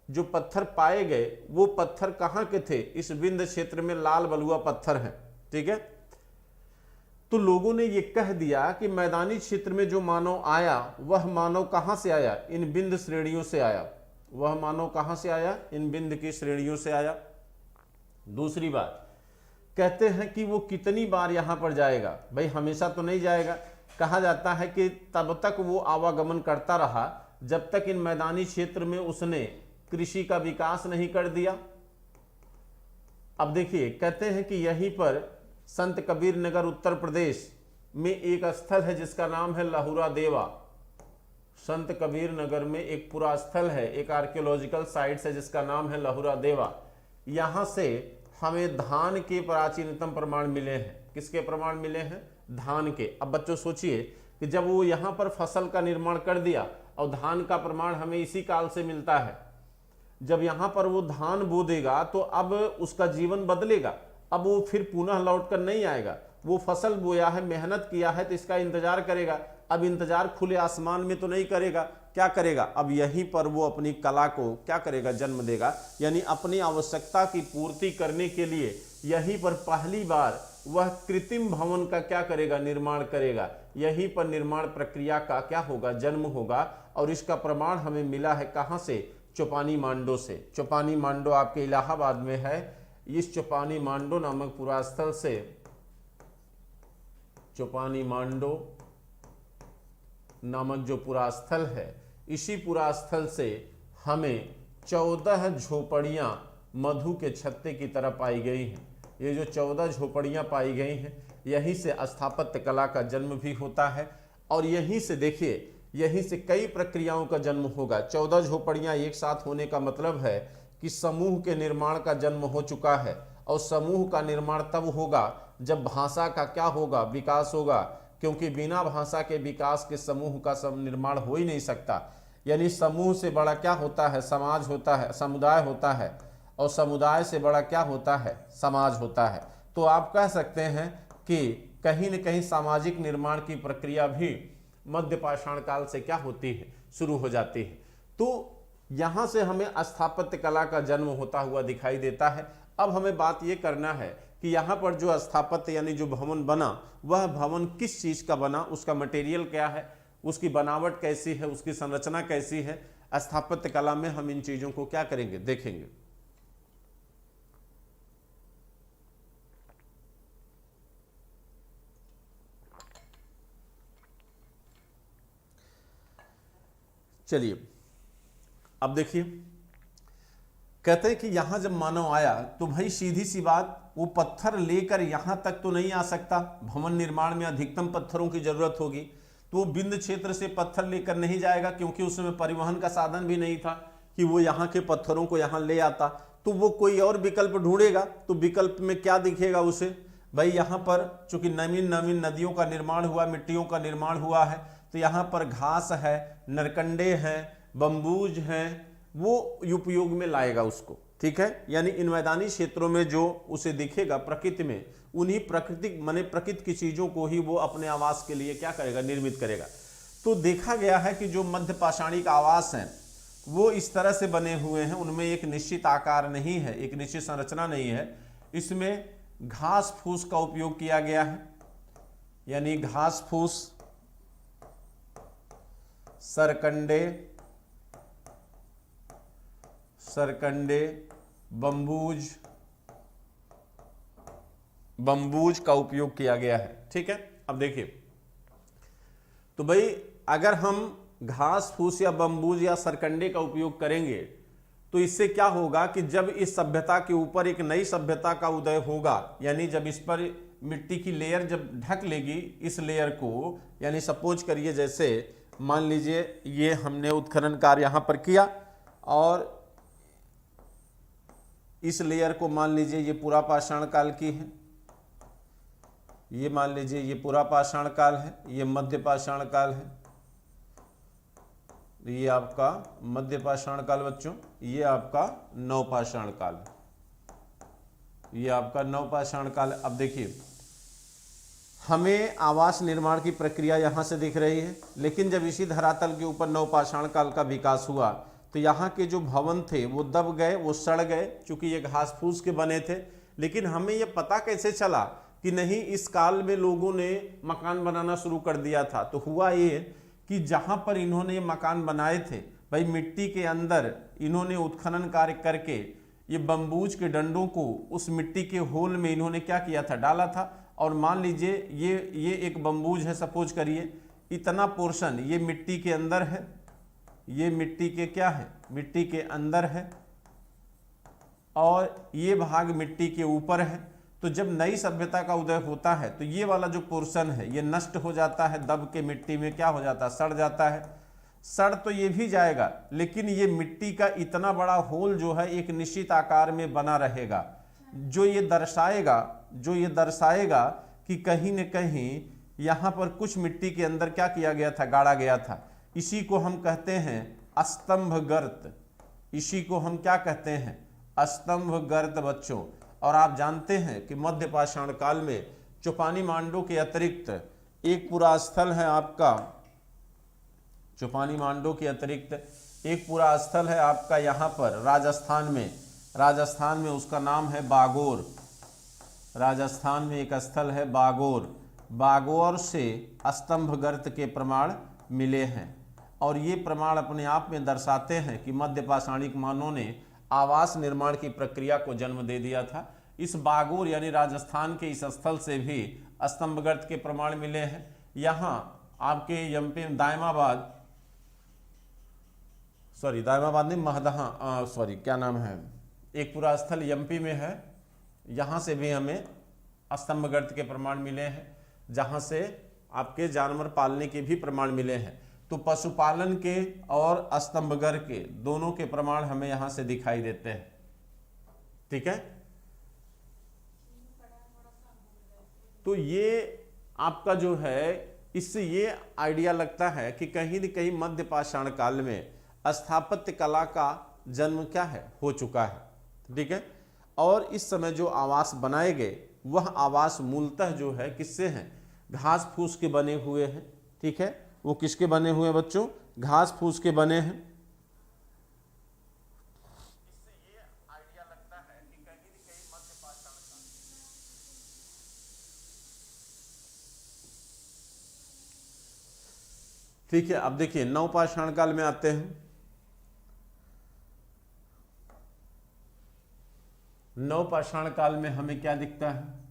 जो पत्थर पाए गए वो पत्थर कहाँ के थे? इस बिंद क्षेत्र में लाल बलुआ पत्थर हैं, ठीक है। तो लोगों ने ये कह दिया कि मैदानी क्षेत्र में जो मानव आया वह मानव कहाँ से आया? इन बिंद श्रेणियों से आया। वह मानव कहाँ से आया? इन बिंद की श्रेणियों से आया। दूसरी बात, कहते हैं कि वो कितनी बार यहाँ पर जाएगा? भाई हमेशा तो नहीं जाएगा। कहा जाता है कि तब तक वो आवागमन करता रहा जब तक इन मैदानी क्षेत्र में उसने कृषि का विकास नहीं कर दिया। अब देखिए, कहते हैं कि यहीं पर संत कबीर नगर उत्तर प्रदेश में एक स्थल है जिसका नाम है लहुरा देवा। संत कबीर नगर में एक पुरा स्थल है, एक आर्कियोलॉजिकल साइट है जिसका नाम है लहुरा देवा। यहां से हमें धान के प्राचीनतम प्रमाण मिले हैं। किसके प्रमाण मिले हैं? धान के। अब बच्चों सोचिए कि जब वो यहां पर फसल का निर्माण कर दिया और धान का प्रमाण हमें इसी काल से मिलता है, जब यहां पर वो धान बो देगा तो अब उसका जीवन बदलेगा। अब वो फिर पुनः लौट कर नहीं आएगा। वो फसल बोया है, मेहनत किया है, तो इसका इंतजार करेगा। अब इंतजार खुले आसमान में तो नहीं करेगा, क्या करेगा? अब यहीं पर वो अपनी कला को क्या करेगा? जन्म देगा। यानी अपनी आवश्यकता की पूर्ति करने के लिए यहीं पर पहली बार वह कृत्रिम भवन का क्या करेगा? निर्माण करेगा। यहीं पर निर्माण प्रक्रिया का क्या होगा? जन्म होगा। और इसका प्रमाण हमें मिला है कहाँ से? चौपानी मांडो से। चौपानी मांडो आपके इलाहाबाद में है। इस चौपानी मांडो नामक पुरास्थल से, चौपानी मांडो नामक जो पुरास्थल है, इसी पुरास्थल से हमें 14 झोपड़ियां मधु के छत्ते की तरह पाई गई हैं। ये जो 14 झोपड़ियां पाई गई हैं, यहीं से स्थापत्य कला का जन्म भी होता है। और यहीं से देखिए, यहीं से कई प्रक्रियाओं का जन्म होगा। 14 झोपड़ियां एक साथ होने का मतलब है कि समूह के निर्माण का जन्म हो चुका है। और समूह का निर्माण तब होगा जब भाषा का क्या होगा? विकास होगा। क्योंकि बिना भाषा के विकास के समूह का निर्माण हो ही नहीं सकता। यानी समूह से बड़ा क्या होता है? समाज होता है, समुदाय होता है। और समुदाय से बड़ा क्या होता है? समाज होता है। तो आप कह सकते हैं कि कहीं न कहीं सामाजिक निर्माण की प्रक्रिया भी मध्य पाषाण काल से क्या होती है? शुरू हो जाती है। तो यहाँ से हमें स्थापत्य कला का जन्म होता हुआ दिखाई देता है। अब हमें बात ये करना है कि यहाँ पर जो स्थापत्य यानी जो भवन बना, वह भवन किस चीज़ का बना, उसका मटेरियल क्या है, उसकी बनावट कैसी है, उसकी संरचना कैसी है। स्थापत्य कला में हम इन चीज़ों को क्या करेंगे? देखेंगे। चलिए अब देखिए, कहते हैं कि यहां जब मानव आया तो भाई सीधी सी बात, वो पत्थर लेकर यहां तक तो नहीं आ सकता। भवन निर्माण में अधिकतम पत्थरों की जरूरत होगी। तो वो बिंद क्षेत्र से पत्थर लेकर नहीं जाएगा, क्योंकि उसमें परिवहन का साधन भी नहीं था कि वो यहाँ के पत्थरों को यहाँ ले आता। तो वो कोई और विकल्प ढूंढेगा। तो विकल्प में क्या दिखेगा उसे? भाई यहाँ पर चूंकि नवीन नवीन नदियों का निर्माण हुआ, मिट्टियों का निर्माण हुआ है, तो यहाँ पर घास है, नरकंडे हैं, बम्बूज हैं, वो उपयोग में लाएगा उसको, ठीक है। यानी इन मैदानी क्षेत्रों में जो उसे दिखेगा प्रकृति में, उन्हीं प्राकृतिक माने प्रकृति की चीजों को ही वो अपने आवास के लिए क्या करेगा, निर्मित करेगा। तो देखा गया है कि जो मध्य पाषाणिक आवास हैं वो इस तरह से बने हुए हैं, उनमें एक निश्चित आकार नहीं है, एक निश्चित संरचना नहीं है। इसमें घास फूस का उपयोग किया गया है, यानी घास फूस, सरकंडे, बम्बूज का उपयोग किया गया है, ठीक है। अब देखिए, तो भाई अगर हम घास फूस या बम्बूज या सरकंडे का उपयोग करेंगे तो इससे क्या होगा कि जब इस सभ्यता के ऊपर एक नई सभ्यता का उदय होगा, यानी जब इस पर मिट्टी की लेयर जब ढक लेगी इस लेयर को, यानी सपोज करिए जैसे मान लीजिए ये हमने उत्खनन कार्य यहां पर किया और इस लेयर को मान लीजिए ये पूरा पाषाण काल की है, ये मान लीजिए ये पूरा पाषाण काल है, ये मध्य पाषाण काल है, ये आपका मध्य पाषाण काल बच्चों, ये आपका नवपाषाण काल, ये आपका नवपाषाण काल। अब देखिए हमें आवास निर्माण की प्रक्रिया यहाँ से दिख रही है, लेकिन जब इसी धरातल के ऊपर नवपाषाण काल का विकास हुआ तो यहाँ के जो भवन थे वो दब गए, वो सड़ गए, चूंकि ये घास फूस के बने थे। लेकिन हमें ये पता कैसे चला कि नहीं इस काल में लोगों ने मकान बनाना शुरू कर दिया था? तो हुआ ये कि जहाँ पर इन्होंने ये मकान बनाए थे भाई, मिट्टी के अंदर इन्होंने उत्खनन कार्य करके ये बम्बूज के डंडों को उस मिट्टी के होल में इन्होंने क्या किया था, डाला था। और मान लीजिए ये एक बम्बूज है, सपोज करिए इतना पोर्शन ये मिट्टी के अंदर है, ये मिट्टी के क्या है, मिट्टी के अंदर है, और ये भाग मिट्टी के ऊपर है। तो जब नई सभ्यता का उदय होता है तो ये वाला जो पोर्शन है ये नष्ट हो जाता है, दब के मिट्टी में क्या हो जाता है, सड़ जाता है। सड़ तो ये भी जाएगा, लेकिन ये मिट्टी का इतना बड़ा होल जो है एक निश्चित आकार में बना रहेगा, जो ये दर्शाएगा कि कहीं न कहीं यहाँ पर कुछ मिट्टी के अंदर क्या किया गया था, गाड़ा गया था। इसी को हम कहते हैं स्तंभ गर्त, इसी को हम क्या कहते हैं, स्तंभ गर्त बच्चों। और आप जानते हैं कि मध्य पाषाण काल में चौपानी मांडू के अतिरिक्त एक पूरा स्थल है आपका, चौपानी मांडू के अतिरिक्त एक पूरा स्थल है आपका यहाँ पर राजस्थान में उसका नाम है बागोर। राजस्थान में एक स्थल है बागोर, बागोर से स्तंभ गर्त के प्रमाण मिले हैं। और ये प्रमाण अपने आप में दर्शाते हैं कि मध्य पाषाणिक मानवों ने आवास निर्माण की प्रक्रिया को जन्म दे दिया था। इस बागोर यानी राजस्थान के इस स्थल से भी स्तंभगर्त के प्रमाण मिले हैं। यहाँ आपके एमपी दायमाबाद नहीं, महदहा क्या नाम है, एक पूरा स्थल एमपी में है, यहाँ से भी हमें स्तंभगर्त के प्रमाण मिले हैं, जहाँ से आपके जानवर पालने के भी प्रमाण मिले हैं। तो पशुपालन के और स्तंभगर्त के दोनों के प्रमाण हमें यहाँ से दिखाई देते हैं, ठीक है। तो ये आपका जो है, इससे ये आइडिया लगता है कि कहीं न कहीं मध्य पाषाण काल में स्थापत्य कला का जन्म क्या है, हो चुका है, ठीक है। और इस समय जो आवास बनाए गए वह आवास मूलतः जो है किससे हैं, घास फूस के बने हुए हैं, ठीक है। वो किसके बने हुए हैं बच्चों, घास फूस के बने हैं। इससे ये आइडिया लगता है कि कहीं न कहीं मध्य पाषाण काल, ठीक है। अब देखिए नवपाषाण काल में आते हैं। नवपाषाण काल में हमें क्या दिखता है,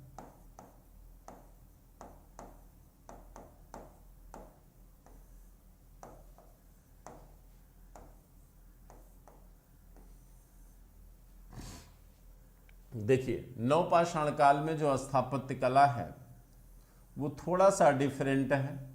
देखिए नवपाषाण काल में जो स्थापत्य कला है वो थोड़ा सा डिफरेंट है।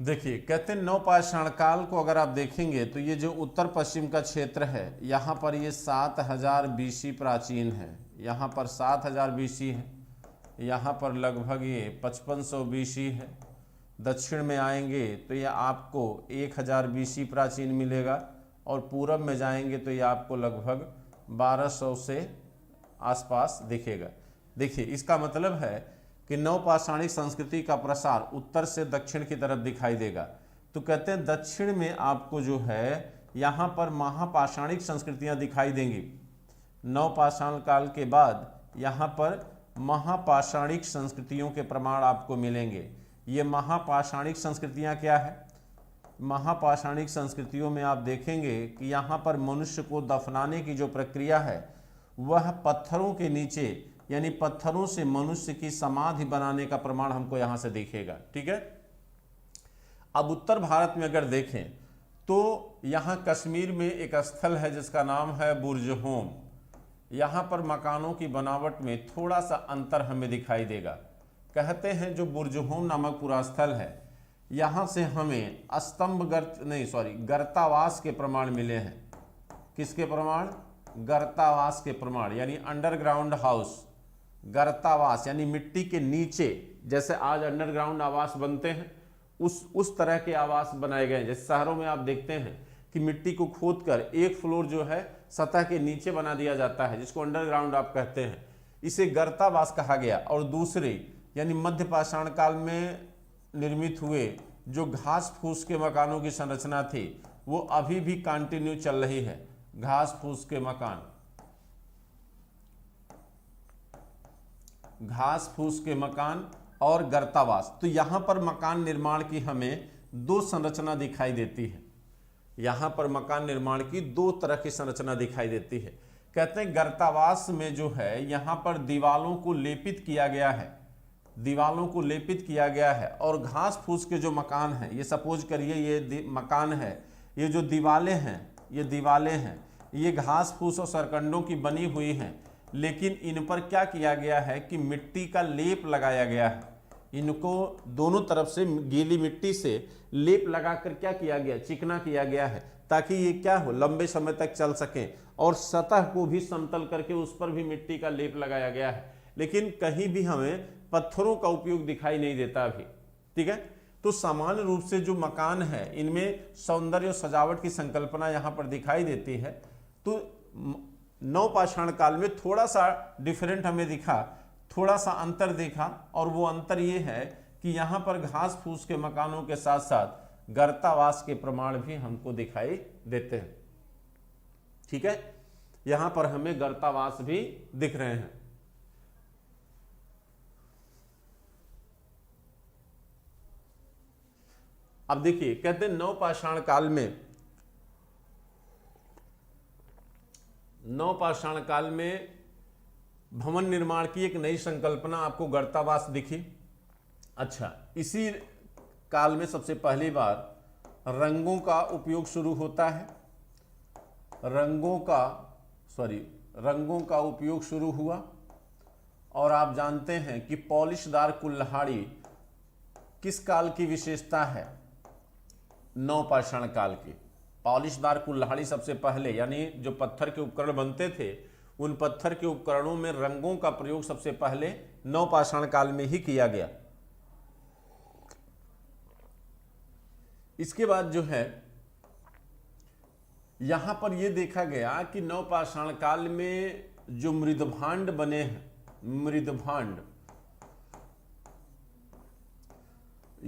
देखिए कहते हैं नवपाषाण काल को अगर आप देखेंगे तो ये जो उत्तर पश्चिम का क्षेत्र है यहाँ पर ये 7000 BC प्राचीन है, यहाँ पर 7000 BC है, यहाँ पर लगभग ये 5500 BC है। दक्षिण में आएंगे तो ये आपको 1000 BC प्राचीन मिलेगा और पूरब में जाएंगे तो ये आपको लगभग 1200 से आसपास दिखेगा। देखिए इसका मतलब है कि नवपाषाणिक संस्कृति का प्रसार उत्तर से दक्षिण की तरफ दिखाई देगा। तो कहते हैं दक्षिण में आपको जो है यहाँ पर महापाषाणिक संस्कृतियाँ दिखाई देंगी। नवपाषाण काल के बाद यहाँ पर महापाषाणिक संस्कृतियों के प्रमाण आपको मिलेंगे। ये महापाषाणिक संस्कृतियाँ क्या है? महापाषाणिक संस्कृतियों में आप देखेंगे कि यहाँ पर मनुष्य को दफनाने की जो प्रक्रिया है वह पत्थरों के नीचे यानी पत्थरों से मनुष्य की समाधि बनाने का प्रमाण हमको यहाँ से दिखेगा। ठीक है। अब उत्तर भारत में अगर देखें तो यहाँ कश्मीर में एक स्थल है जिसका नाम है बुर्ज होम। यहाँ पर मकानों की बनावट में थोड़ा सा अंतर हमें दिखाई देगा। कहते हैं जो बुर्ज होम नामक पूरा स्थल है यहाँ से हमें गर्तावास के प्रमाण मिले हैं। किसके प्रमाण? गर्तावास के प्रमाण, यानी अंडरग्राउंड हाउस। गर्तावास यानी मिट्टी के नीचे, जैसे आज अंडरग्राउंड आवास बनते हैं उस तरह के आवास बनाए गए हैं। जैसे शहरों में आप देखते हैं कि मिट्टी को खोदकर एक फ्लोर जो है सतह के नीचे बना दिया जाता है, जिसको अंडरग्राउंड आप कहते हैं। इसे गर्तावास कहा गया। और दूसरे यानी मध्य पाषाण काल में निर्मित हुए जो घास फूस के मकानों की संरचना थी वो अभी भी कंटिन्यू चल रही है। घास फूस के मकान, घास फूस के मकान और गर्तावास। तो यहाँ पर मकान निर्माण की हमें दो संरचना दिखाई देती है। यहाँ पर मकान निर्माण की दो तरह की संरचना दिखाई देती है। कहते हैं गर्तावास में जो है यहाँ पर दीवालों को लेपित किया गया है, दीवालों को लेपित किया गया है। और घास फूस के जो मकान हैं, ये सपोज करिए ये मकान है, ये जो दीवालें हैं ये दीवालें हैं, ये घास फूस और सरकंडों की बनी हुई हैं, लेकिन इन पर क्या किया गया है कि मिट्टी का लेप लगाया गया है। इनको दोनों तरफ से गीली मिट्टी से लेप लगाकर क्या किया गया? चिकना किया गया है, ताकि ये क्या हो, लंबे समय तक चल सके। और सतह को भी समतल करके उस पर भी मिट्टी का लेप लगाया गया है। लेकिन कहीं भी हमें पत्थरों का उपयोग दिखाई नहीं देता अभी। ठीक है। तो सामान्य रूप से जो मकान है इनमें सौंदर्य और सजावट की संकल्पना यहाँ पर दिखाई देती है। तो नवपाषाण काल में थोड़ा सा डिफरेंट हमें दिखा, थोड़ा सा अंतर देखा। और वो अंतर ये है कि यहाँ पर घास फूस के मकानों के साथ साथ गर्तावास के प्रमाण भी हमको दिखाई देते हैं। ठीक है। यहाँ पर हमें गर्तावास भी दिख रहे हैं। अब देखिए कहते हैं नवपाषाण काल में भवन निर्माण की एक नई संकल्पना आपको गर्तावास दिखी। अच्छा, इसी काल में सबसे पहली बार रंगों का उपयोग शुरू होता है। रंगों का उपयोग शुरू हुआ। और आप जानते हैं कि पॉलिशदार कुल्हाड़ी किस काल की विशेषता है? नवपाषाण काल की। पॉलिशदार कुल्हाड़ी सबसे पहले, यानी जो पत्थर के उपकरण बनते थे उन पत्थर के उपकरणों में रंगों का प्रयोग सबसे पहले नवपाषाण काल में ही किया गया। इसके बाद जो है यहां पर यह देखा गया कि नवपाषाण काल में जो मृदभांड बने हैं, मृदभांड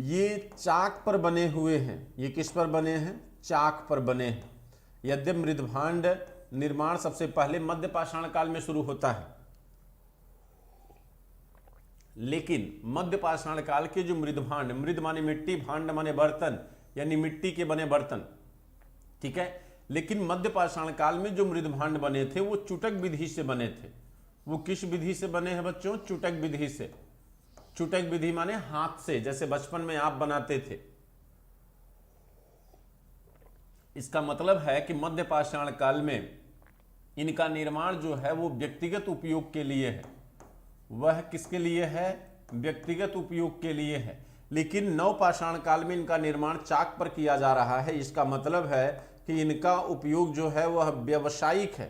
ये चाक पर बने हुए हैं। ये किस पर बने हैं? चाक पर बने हैं। यद्यपि मृदभांड निर्माण सबसे पहले मध्य पाषाण काल में शुरू होता है, लेकिन मध्य पाषाण काल के जो मृदभांड, मृद माने मिट्टी, भांड माने बर्तन, यानी मिट्टी के बने बर्तन। ठीक है। लेकिन मध्य पाषाण काल में जो मृदभांड बने थे वो चुटक विधि से बने थे। वो किस विधि से बने हैं बच्चों? चुटक विधि से। चुटक विधि माने हाथ से, जैसे बचपन में आप बनाते थे। इसका मतलब है कि मध्य पाषाण काल में इनका निर्माण जो है वो व्यक्तिगत उपयोग के लिए है। वह किसके लिए है? व्यक्तिगत उपयोग के लिए है। लेकिन नवपाषाण काल में इनका निर्माण चाक पर किया जा रहा है। इसका मतलब है कि इनका उपयोग जो है वह व्यावसायिक है,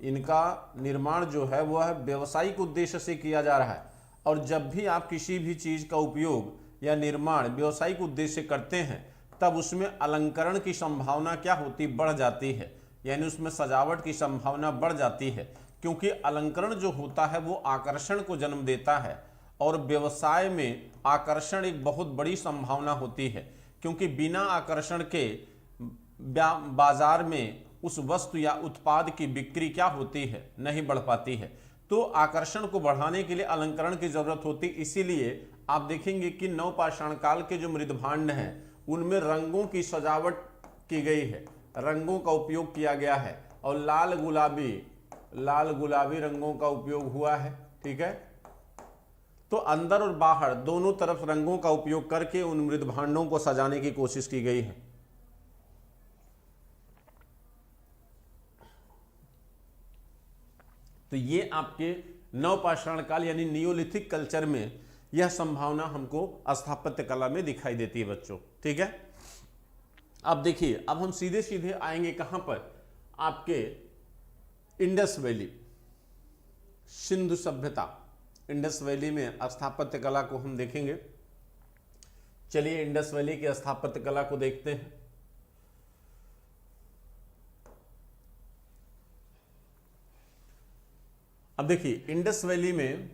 इनका निर्माण जो है वह व्यावसायिक उद्देश्य से किया जा रहा है। और जब भी आप किसी भी चीज़ का उपयोग या निर्माण व्यावसायिक उद्देश्य से करते हैं तब उसमें अलंकरण की संभावना क्या होती, बढ़ जाती है, यानी उसमें सजावट की संभावना बढ़ जाती है, क्योंकि अलंकरण जो होता है वो आकर्षण को जन्म देता है। और व्यवसाय में आकर्षण एक बहुत बड़ी संभावना होती है, क्योंकि बिना आकर्षण के बाजार में उस वस्तु या उत्पाद की बिक्री क्या होती है, नहीं बढ़ पाती है। तो आकर्षण को बढ़ाने के लिए अलंकरण की जरूरत होती। इसीलिए आप देखेंगे कि नवपाषाण काल के जो मृदभांड हैं उनमें रंगों की सजावट की गई है, रंगों का उपयोग किया गया है, और लाल गुलाबी रंगों का उपयोग हुआ है। ठीक है, तो अंदर और बाहर दोनों तरफ रंगों का उपयोग करके उन मृदभांडों को सजाने की कोशिश की गई है। तो ये आपके नवपाषाण काल यानी नियोलिथिक कल्चर में यह संभावना हमको स्थापत्य कला में दिखाई देती है बच्चों। ठीक है, अब देखिए, अब हम सीधे सीधे आएंगे कहां पर, आपके इंडस वैली, सिंधु सभ्यता। इंडस वैली में स्थापत्य कला को हम देखेंगे। चलिए इंडस वैली की स्थापत्य कला को देखते हैं। अब देखिए इंडस वैली में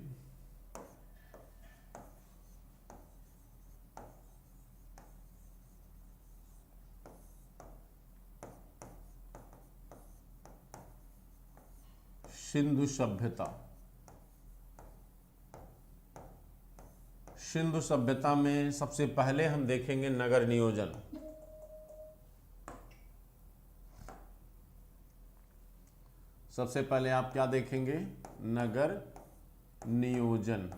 सिंधु सभ्यता, सिंधु सभ्यता में सबसे पहले हम देखेंगे नगर नियोजन। सबसे पहले आप क्या देखेंगे, नगर नियोजन।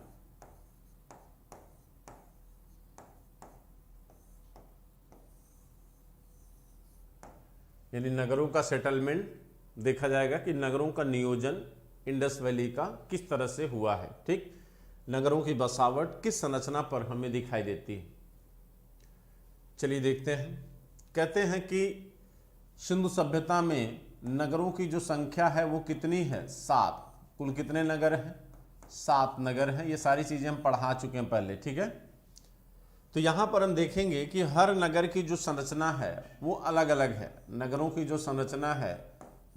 यानी नगरों का सेटलमेंट देखा जाएगा कि नगरों का नियोजन इंडस वैली का किस तरह से हुआ है। ठीक, नगरों की बसावट किस संरचना पर हमें दिखाई देती है। चलिए देखते हैं। कहते हैं कि सिंधु सभ्यता में नगरों की जो संख्या है वो कितनी है, 7। कुल कितने नगर हैं, 7 नगर हैं। ये सारी चीजें हम पढ़ा चुके हैं पहले। ठीक है, तो यहां पर हम देखेंगे कि हर नगर की जो संरचना है वो अलग अलग है। नगरों की जो संरचना है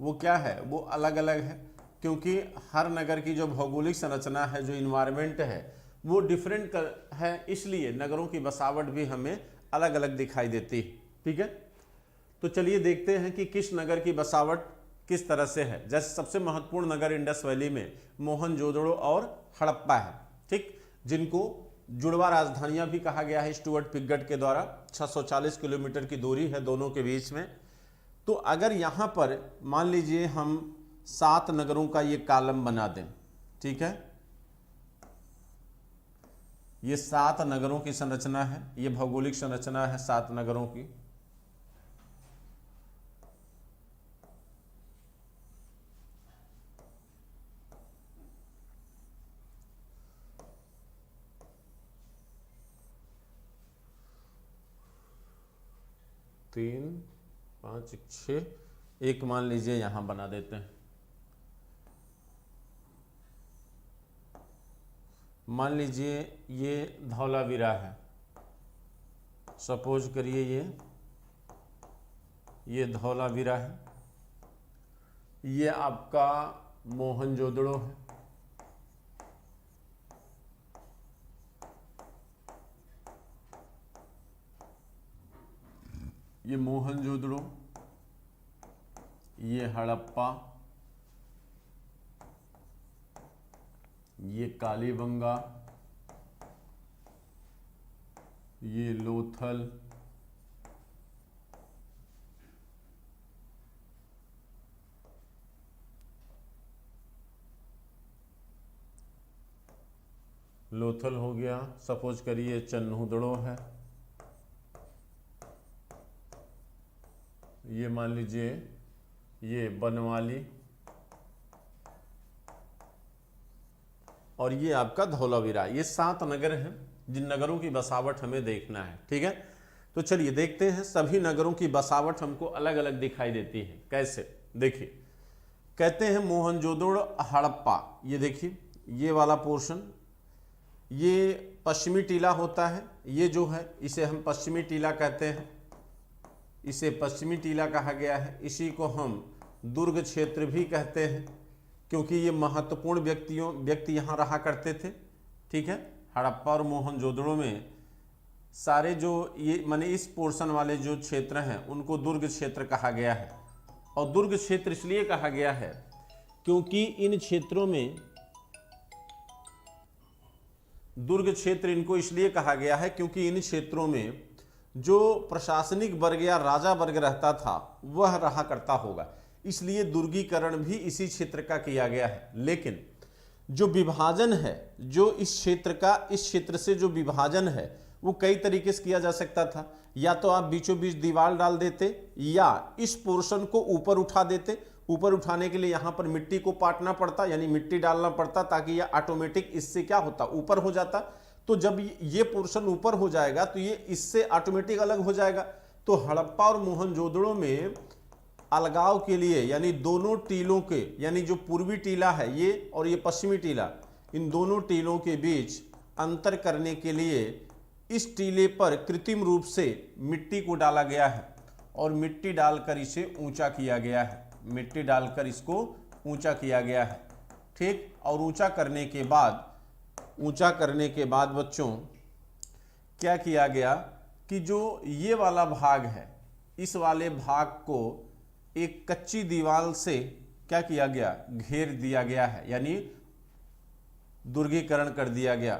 वो क्या है, वो अलग अलग है, क्योंकि हर नगर की जो भौगोलिक संरचना है, जो इन्वायरमेंट है वो डिफरेंट है, इसलिए नगरों की बसावट भी हमें अलग अलग दिखाई देती है। ठीक है, तो चलिए देखते हैं कि किस नगर की बसावट किस तरह से है। जैसे सबसे महत्वपूर्ण नगर इंडस वैली में मोहनजोदड़ो और हड़प्पा है। ठीक, जिनको जुड़वा राजधानियां भी कहा गया है स्टुअर्ट पिगट के द्वारा। 640 किलोमीटर की दूरी है दोनों के बीच में। तो अगर यहाँ पर मान लीजिए हम 7 नगरों का ये कॉलम बना दें। ठीक है, ये 7 नगरों की संरचना है, ये भौगोलिक संरचना है 7 नगरों की। तीन 5 6 एक मान लीजिए यहां बना देते हैं। मान लीजिए ये धौलावीरा है, सपोज करिए ये धौलावीरा है, ये आपका मोहनजोदड़ो है, ये मोहनजोदड़ो, ये हड़प्पा, ये कालीबंगा, ये लोथल, लोथल हो गया। सपोज करिए चन्हूदड़ो है, ये मान लीजिए ये बनवाली, और ये आपका धौलावीरा। ये 7 नगर हैं जिन नगरों की बसावट हमें देखना है। ठीक है, तो चलिए देखते हैं। सभी नगरों की बसावट हमको अलग अलग दिखाई देती है। कैसे, देखिए कहते हैं मोहनजोदड़ो हड़प्पा, ये देखिए ये वाला पोर्शन, ये पश्चिमी टीला होता है, ये जो है इसे हम पश्चिमी टीला कहते हैं, इसे पश्चिमी टीला कहा गया है। इसी को हम दुर्ग क्षेत्र भी कहते हैं, क्योंकि ये महत्वपूर्ण व्यक्ति यहाँ रहा करते थे। ठीक है, हड़प्पा और मोहनजोदड़ो में सारे जो ये माने इस पोर्शन वाले जो क्षेत्र हैं उनको दुर्ग क्षेत्र कहा गया है। और दुर्ग क्षेत्र इसलिए कहा गया है क्योंकि इन क्षेत्रों में, दुर्ग क्षेत्र इनको इसलिए कहा गया है क्योंकि इन क्षेत्रों में जो प्रशासनिक वर्ग या राजा वर्ग रहता था वह रहा करता होगा, इसलिए दुर्गीकरण भी इसी क्षेत्र का किया गया है। लेकिन जो विभाजन है, जो इस क्षेत्र का, इस क्षेत्र से जो विभाजन है वो कई तरीके से किया जा सकता था। या तो आप बीचों बीच दीवार डाल देते, या इस पोर्शन को ऊपर उठा देते। ऊपर उठाने के लिए यहाँ पर मिट्टी को पाटना पड़ता, यानी मिट्टी डालना पड़ता, ताकि यह ऑटोमेटिक इससे क्या होता, ऊपर हो जाता। तो जब ये पोर्शन ऊपर हो जाएगा तो ये इससे ऑटोमेटिक अलग हो जाएगा। तो हड़प्पा और मोहनजोदड़ो में अलगाव के लिए, यानी दोनों टीलों के, यानी जो पूर्वी टीला है ये और ये पश्चिमी टीला, इन दोनों टीलों के बीच अंतर करने के लिए इस टीले पर कृत्रिम रूप से मिट्टी को डाला गया है और मिट्टी डालकर इसे ऊंचा किया गया है। मिट्टी डालकर इसको ऊंचा किया गया है। ठीक, और ऊंचा करने के बाद बच्चों क्या किया गया कि जो ये वाला भाग है, इस वाले भाग को एक कच्ची दीवार से क्या किया गया, घेर दिया गया है, यानी दुर्गीकरण कर दिया गया।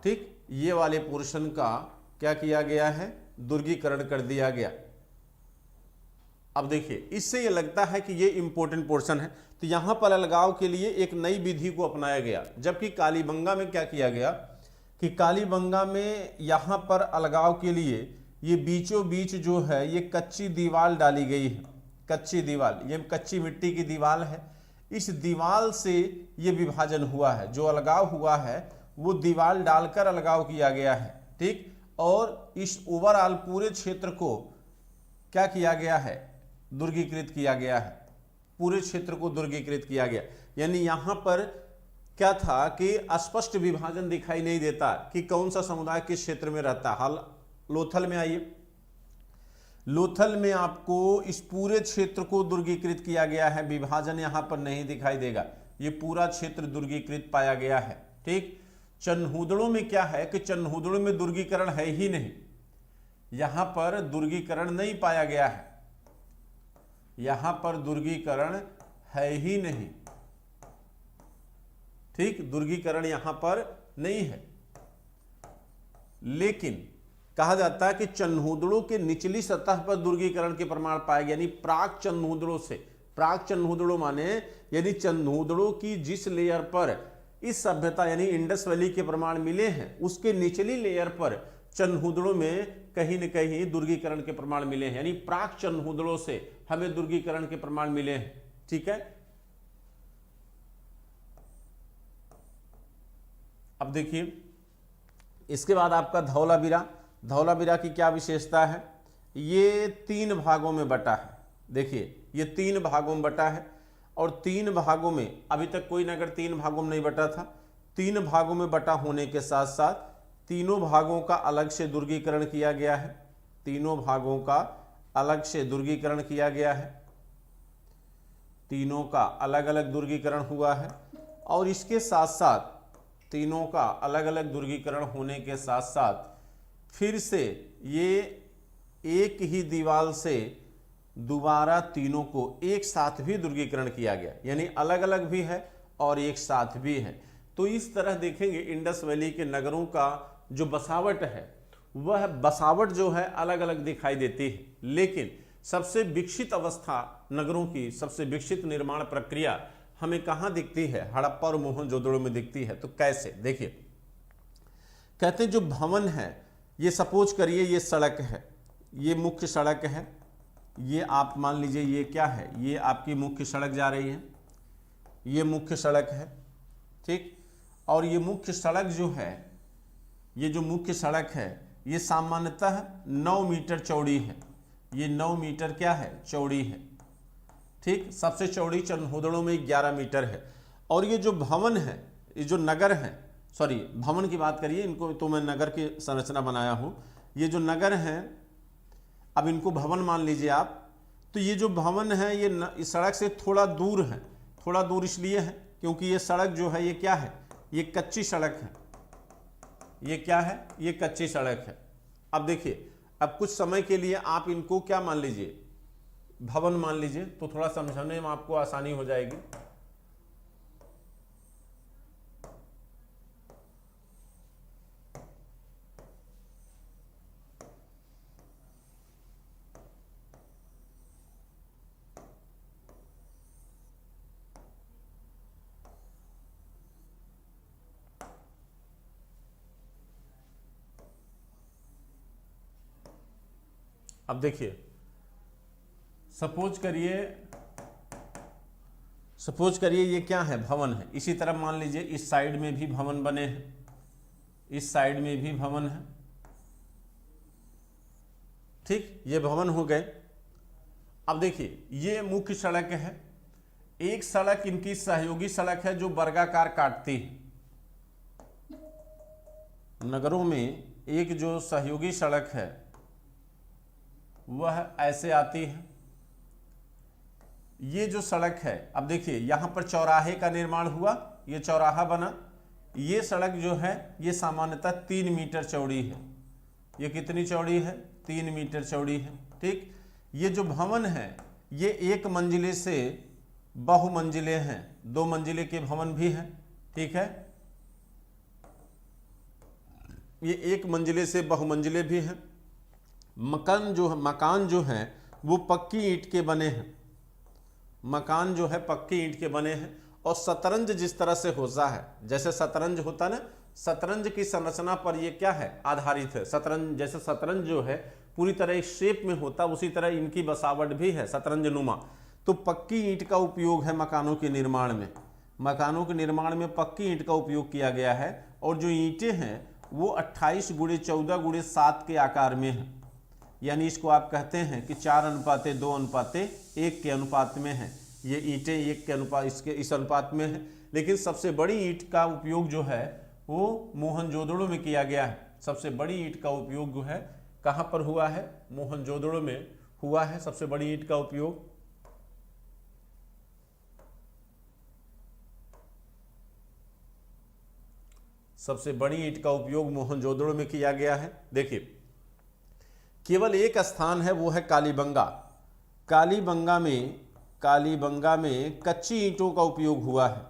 ठीक, ये वाले पोर्शन का क्या किया गया है, दुर्गीकरण कर दिया गया। अब देखिए इससे ये लगता है कि ये इंपॉर्टेंट पोर्शन है, तो यहां पर अलगाव के लिए एक नई विधि को अपनाया गया। जबकि कालीबंगा में क्या किया गया कि कालीबंगा में यहां पर अलगाव के लिए ये बीचों बीच जो है ये कच्ची दीवार डाली गई है। कच्ची दीवार, ये कच्ची मिट्टी की दीवार है। इस दीवार से ये विभाजन हुआ है, जो अलगाव हुआ है वो दीवार डालकर अलगाव किया गया है। ठीक, और इस ओवरऑल पूरे क्षेत्र को क्या किया गया है, दुर्गीकृत किया गया है। पूरे क्षेत्र को दुर्गीकृत किया गया, यानी यहां पर क्या था कि स्पष्ट विभाजन दिखाई नहीं देता कि कौन सा समुदाय किस क्षेत्र में रहता। हाल लोथल में आइए, लोथल में आपको इस पूरे क्षेत्र को दुर्गीकृत किया गया है, विभाजन यहां पर नहीं दिखाई देगा, ये पूरा क्षेत्र दुर्गीकृत पाया गया है। ठीक, चन्हूदड़ों में क्या है कि चन्हूदड़ों में दुर्गीकरण है ही नहीं, यहां पर दुर्गीकरण नहीं पाया गया है, यहां पर दुर्गीकरण है ही नहीं। ठीक, दुर्गीकरण यहां पर नहीं है। लेकिन कहा जाता है कि चन्हूदड़ों के निचली सतह पर दुर्गीकरण के प्रमाण पाए गए, यानी प्राक चन्हूदड़ों से। प्राक चन्हूदड़ों माने यानी चन्हूदड़ों की जिस लेयर पर इस सभ्यता यानी इंडस वैली के प्रमाण मिले हैं, उसके निचली लेयर पर चन्हूदड़ों में कहीं न कहीं दुर्गीकरण के प्रमाण मिले हैं, यानी प्राक चन्हूदड़ों से हमें दुर्गीकरण के प्रमाण मिले हैं। ठीक है, अब देखिए इसके बाद आपका धौलावीरा। धौलावीरा की क्या विशेषता है, ये 3 भागों में बटा है। देखिए ये 3 भागों में बटा है, और 3 भागों में अभी तक कोई नगर 3 भागों में नहीं बटा था। 3 भागों में बटा होने के साथ साथ तीनों भागों का अलग से दुर्गीकरण किया गया है। तीनों भागों का अलग से दुर्गीकरण किया गया है, तीनों का अलग अलग दुर्गीकरण हुआ है। और इसके साथ साथ तीनों का अलग अलग दुर्गीकरण होने के साथ साथ फिर से ये एक ही दीवार से दोबारा तीनों को एक साथ भी दुर्गीकरण किया गया, यानी अलग अलग भी है और एक साथ भी है। तो इस तरह देखेंगे इंडस वैली के नगरों का जो बसावट है वह बसावट जो है अलग अलग दिखाई देती है, लेकिन सबसे विकसित अवस्था नगरों की, सबसे विकसित निर्माण प्रक्रिया हमें कहाँ दिखती है, हड़प्पा और मोहनजोदड़ो में दिखती है। तो कैसे, देखिए कहते हैं जो भवन है, ये सपोज करिए ये सड़क है, ये मुख्य सड़क है, ये आप मान लीजिए ये क्या है, ये आपकी मुख्य सड़क जा रही है, ये मुख्य सड़क है। ठीक, और ये मुख्य सड़क जो है ये जो मुख्य सड़क है ये सामान्यतः 9 मीटर चौड़ी है। ये 9 मीटर क्या है, चौड़ी है। ठीक, सबसे चौड़ी चंदोदड़ों में 11 मीटर है। और ये जो भवन है, ये जो नगर है, सॉरी भवन की बात करिए, इनको तो मैं नगर की संरचना बनाया हूँ। ये जो नगर हैं, अब इनको भवन मान लीजिए आप। तो ये जो भवन है ये इस सड़क से थोड़ा दूर है। थोड़ा दूर इसलिए है क्योंकि ये सड़क जो है ये क्या है, ये कच्ची सड़क है। ये क्या है, ये कच्ची सड़क है। अब देखिए, अब कुछ समय के लिए आप इनको क्या मान लीजिए, भवन मान लीजिए, तो थोड़ा समझने में आपको आसानी हो जाएगी। अब देखिए, सपोज करिए ये क्या है, भवन है। इसी तरह मान लीजिए इस साइड में भी भवन बने हैं, इस साइड में भी भवन है। ठीक, ये भवन हो गए। अब देखिए, ये मुख्य सड़क है। एक सड़क इनकी सहयोगी सड़क है जो वर्गाकार काटती है। नगरों में एक जो सहयोगी सड़क है वह ऐसे आती है। ये जो सड़क है, अब देखिए यहां पर चौराहे का निर्माण हुआ, ये चौराहा बना। ये सड़क जो है ये सामान्यतः 3 मीटर चौड़ी है। ये कितनी चौड़ी है, 3 मीटर चौड़ी है। ठीक, ये जो भवन है ये 1 मंजिले से बहुमंजिले हैं, 2 मंजिले के भवन भी हैं। ठीक है, ये 1 मंजिले से बहुमंजिले भी हैं। मकान जो है वो पक्की ईंट के बने हैं। मकान जो है पक्की ईंट के बने हैं। और शतरंज जिस तरह से होता है, जैसे शतरंज होता ना, शतरंज की संरचना पर ये क्या है, आधारित है। शतरंज जैसे शतरंज जो है पूरी तरह एक शेप में होता, उसी तरह इनकी बसावट भी है शतरंज नुमा। तो पक्की ईंट का उपयोग है मकानों के निर्माण में। मकानों के निर्माण में पक्की ईंट का उपयोग किया गया है। और जो ईंटें हैं वो 28 × 14 × 7 के आकार में है। यानी इसको आप कहते हैं कि 4:2:1 के अनुपात में है। ये ईंटें 1 के अनुपात, इस अनुपात में है। लेकिन सबसे बड़ी ईंट का उपयोग जो है वो मोहनजोदड़ो में किया गया है। सबसे बड़ी ईंट का उपयोग जो है कहाँ पर हुआ है, मोहनजोदड़ो में हुआ है सबसे बड़ी ईंट का उपयोग। सबसे बड़ी ईंट का उपयोग मोहनजोदड़ो में किया गया है। देखिए, केवल एक स्थान है, वो है कालीबंगा। कालीबंगा में कच्ची ईंटों का उपयोग हुआ है।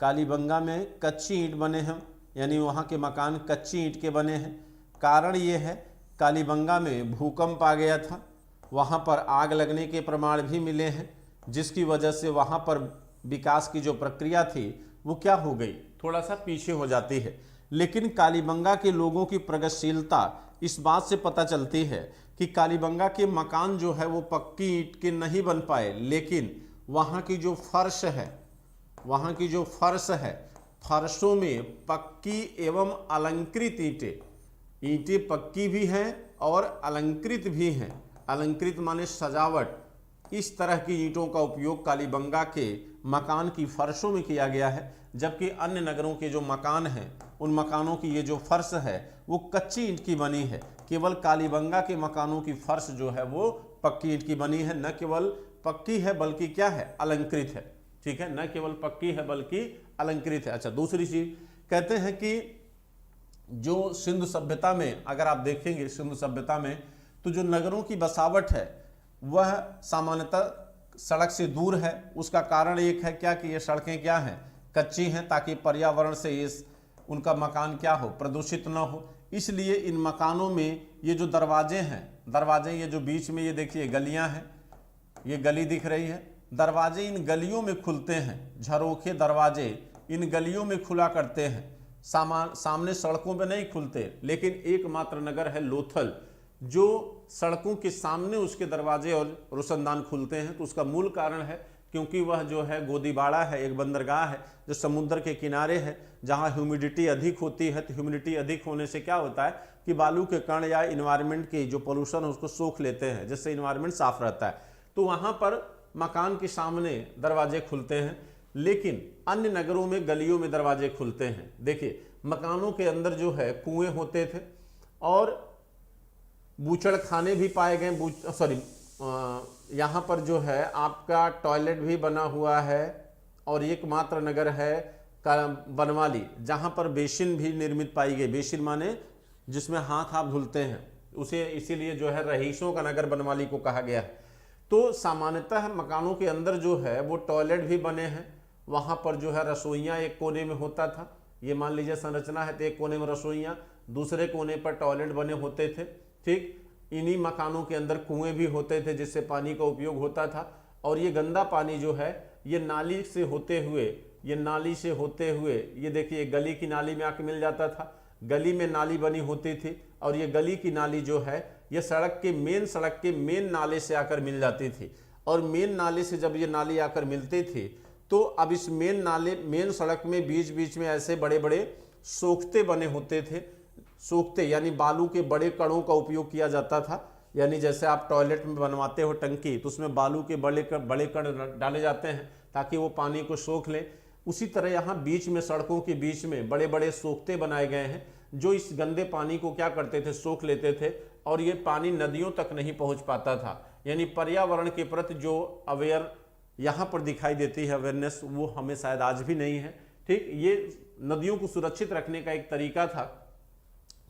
कालीबंगा में कच्ची ईंट बने हैं, यानी वहाँ के मकान कच्ची ईंट के बने हैं। कारण ये है, कालीबंगा में भूकंप आ गया था, वहाँ पर आग लगने के प्रमाण भी मिले हैं, जिसकी वजह से वहाँ पर विकास की जो प्रक्रिया थी वो क्या हो गई, थोड़ा सा पीछे हो जाती है। लेकिन कालीबंगा के लोगों की प्रगतिशीलता इस बात से पता चलती है कि कालीबंगा के मकान जो है वो पक्की ईंट के नहीं बन पाए, लेकिन वहाँ की जो फर्श है, फर्शों में पक्की एवं अलंकृत ईंटें पक्की भी हैं और अलंकृत भी हैं। अलंकृत माने सजावट। इस तरह की ईंटों का उपयोग कालीबंगा के मकान की फर्शों में किया गया है। जबकि अन्य नगरों के जो मकान हैं उन मकानों की ये जो फर्श है वो कच्ची ईंट की बनी है। केवल कालीबंगा के मकानों की फर्श जो है वो पक्की ईंट की बनी है। न केवल पक्की है बल्कि क्या है, अलंकृत है। ठीक है, न केवल पक्की है बल्कि अलंकृत है। अच्छा, दूसरी चीज कहते हैं कि जो सिंधु सभ्यता में, अगर आप देखेंगे सिंधु सभ्यता में, तो जो नगरों की बसावट है वह सामान्यतः सड़क से दूर है। उसका कारण एक है क्या, कि ये सड़कें क्या हैं, कच्ची हैं, ताकि पर्यावरण से उनका मकान क्या हो, प्रदूषित न हो। इसलिए इन मकानों में ये जो दरवाजे हैं, ये जो बीच में ये देखिए गलियां हैं, ये गली दिख रही है, दरवाजे इन गलियों में खुलते हैं। झरोखे दरवाजे इन गलियों में खुला करते हैं, सामने सड़कों पे नहीं खुलते। लेकिन एकमात्र नगर है लोथल जो सड़कों के सामने उसके दरवाजे और रोशनदान खुलते हैं। तो उसका मूल कारण है क्योंकि वह जो है गोदीबाड़ा है, एक बंदरगाह है जो समुद्र के किनारे है, जहाँ ह्यूमिडिटी अधिक होती है। तो ह्यूमिडिटी अधिक होने से क्या होता है कि बालू के कण या इन्वायरमेंट की जो पोल्यूशन है उसको सोख लेते हैं, जिससे इन्वायरमेंट साफ रहता है। तो वहाँ पर मकान के सामने दरवाजे खुलते हैं, लेकिन अन्य नगरों में गलियों में दरवाजे खुलते हैं। देखिए, मकानों के अंदर जो है कुएं होते थे और बूचड़ खाने भी पाए गए, यहाँ पर जो है आपका टॉयलेट भी बना हुआ है। और एकमात्र नगर है बनवाली, जहाँ पर बेसिन भी निर्मित पाई गई। बेसिन माने जिसमें हाथ आप धुलते हैं, उसे इसीलिए जो है रईसों का नगर बनवाली को कहा गया है। तो सामान्यतः मकानों के अंदर जो है वो टॉयलेट भी बने हैं, वहाँ पर जो है रसोइयाँ एक कोने में होता था। ये मान लीजिए संरचना है तो एक कोने में रसोइयाँ, दूसरे कोने पर टॉयलेट बने होते थे। ठीक, इन्हीं मकानों के अंदर कुएं भी होते थे जिससे पानी का उपयोग होता था। और ये गंदा पानी जो है ये नाली से होते हुए ये देखिए गली की नाली में आके मिल जाता था। गली में नाली बनी होती थी और ये गली की नाली जो है ये सड़क के मेन नाले से आकर मिल जाती थी। और मेन नाले से जब ये नाली आकर मिलती थी तो अब इस मेन सड़क में बीच बीच में ऐसे बड़े बड़े सोख्ते बने होते थे। सोख्ते यानी बालू के बड़े कणों का उपयोग किया जाता था। यानी जैसे आप टॉयलेट में बनवाते हो टंकी, तो उसमें बालू के बड़े कण डाले जाते हैं ताकि वो पानी को सोख लें। उसी तरह यहाँ बीच में, सड़कों के बीच में बड़े बड़े सोख्ते बनाए गए हैं जो इस गंदे पानी को क्या करते थे, सोख लेते थे। और ये पानी नदियों तक नहीं पहुँच पाता था। यानी पर्यावरण के प्रति जो अवेयर यहाँ पर दिखाई देती है, अवेयरनेस, वो हमें शायद आज भी नहीं है। ठीक, ये नदियों को सुरक्षित रखने का एक तरीका था।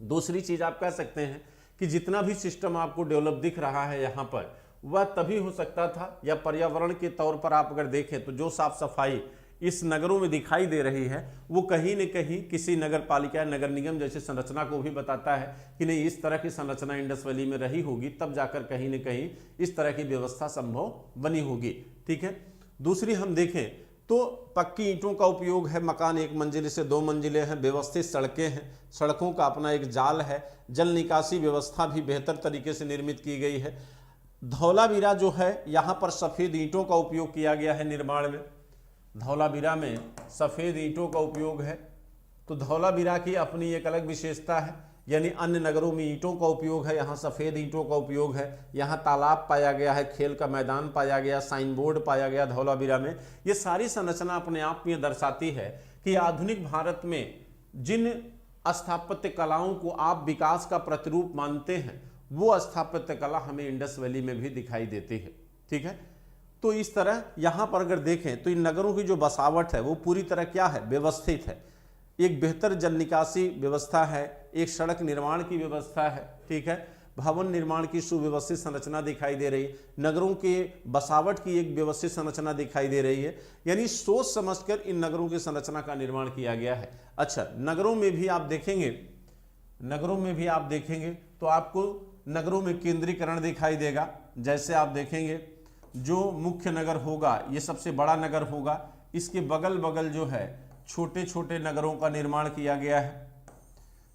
दूसरी चीज आप कह सकते हैं कि जितना भी सिस्टम आपको डेवलप दिख रहा है यहाँ पर, वह तभी हो सकता था, या पर्यावरण के तौर पर आप अगर देखें तो जो साफ सफाई इस नगरों में दिखाई दे रही है वो कहीं न कहीं किसी नगर पालिका, नगर निगम जैसे संरचना को भी बताता है कि नहीं, इस तरह की संरचना इंडस वैली में रही होगी, तब जाकर कहीं न कहीं इस तरह की व्यवस्था संभव बनी होगी। ठीक है, दूसरी हम देखें तो पक्की ईंटों का उपयोग है। मकान एक मंजिले से 2 मंजिले हैं, व्यवस्थित सड़कें हैं, सड़कों का अपना एक जाल है, जल निकासी व्यवस्था भी बेहतर तरीके से निर्मित की गई है। धौलावीरा जो है यहाँ पर सफ़ेद ईंटों का उपयोग किया गया है निर्माण में। धौलावीरा में सफ़ेद ईंटों का उपयोग है। तो धौलावीरा की अपनी एक अलग विशेषता है, यानी अन्य नगरों में ईंटों का उपयोग है, यहाँ सफ़ेद ईंटों का उपयोग है। यहाँ तालाब पाया गया है, खेल का मैदान पाया गया, साइन बोर्ड पाया गया धौलावीरा में। ये सारी संरचना अपने आप में दर्शाती है कि आधुनिक भारत में जिन स्थापत्य कलाओं को आप विकास का प्रतिरूप मानते हैं, वो स्थापत्य कला हमें इंडस वैली में भी दिखाई देती है। ठीक है, तो इस तरह यहाँ पर अगर देखें तो इन नगरों की जो बसावट है वो पूरी तरह क्या है, व्यवस्थित है। एक बेहतर जल निकासी व्यवस्था है, एक सड़क निर्माण की व्यवस्था है। ठीक है, भवन निर्माण की सुव्यवस्थित संरचना दिखाई दे रही है, नगरों के बसावट की एक व्यवस्थित संरचना दिखाई दे रही है। यानी सोच समझकर इन नगरों की संरचना का निर्माण किया गया है। अच्छा, नगरों में भी आप देखेंगे तो आपको नगरों में केंद्रीकरण दिखाई देगा। जैसे आप देखेंगे जो मुख्य नगर होगा, ये सबसे बड़ा नगर होगा, इसके बगल बगल जो है छोटे छोटे नगरों का निर्माण किया गया है,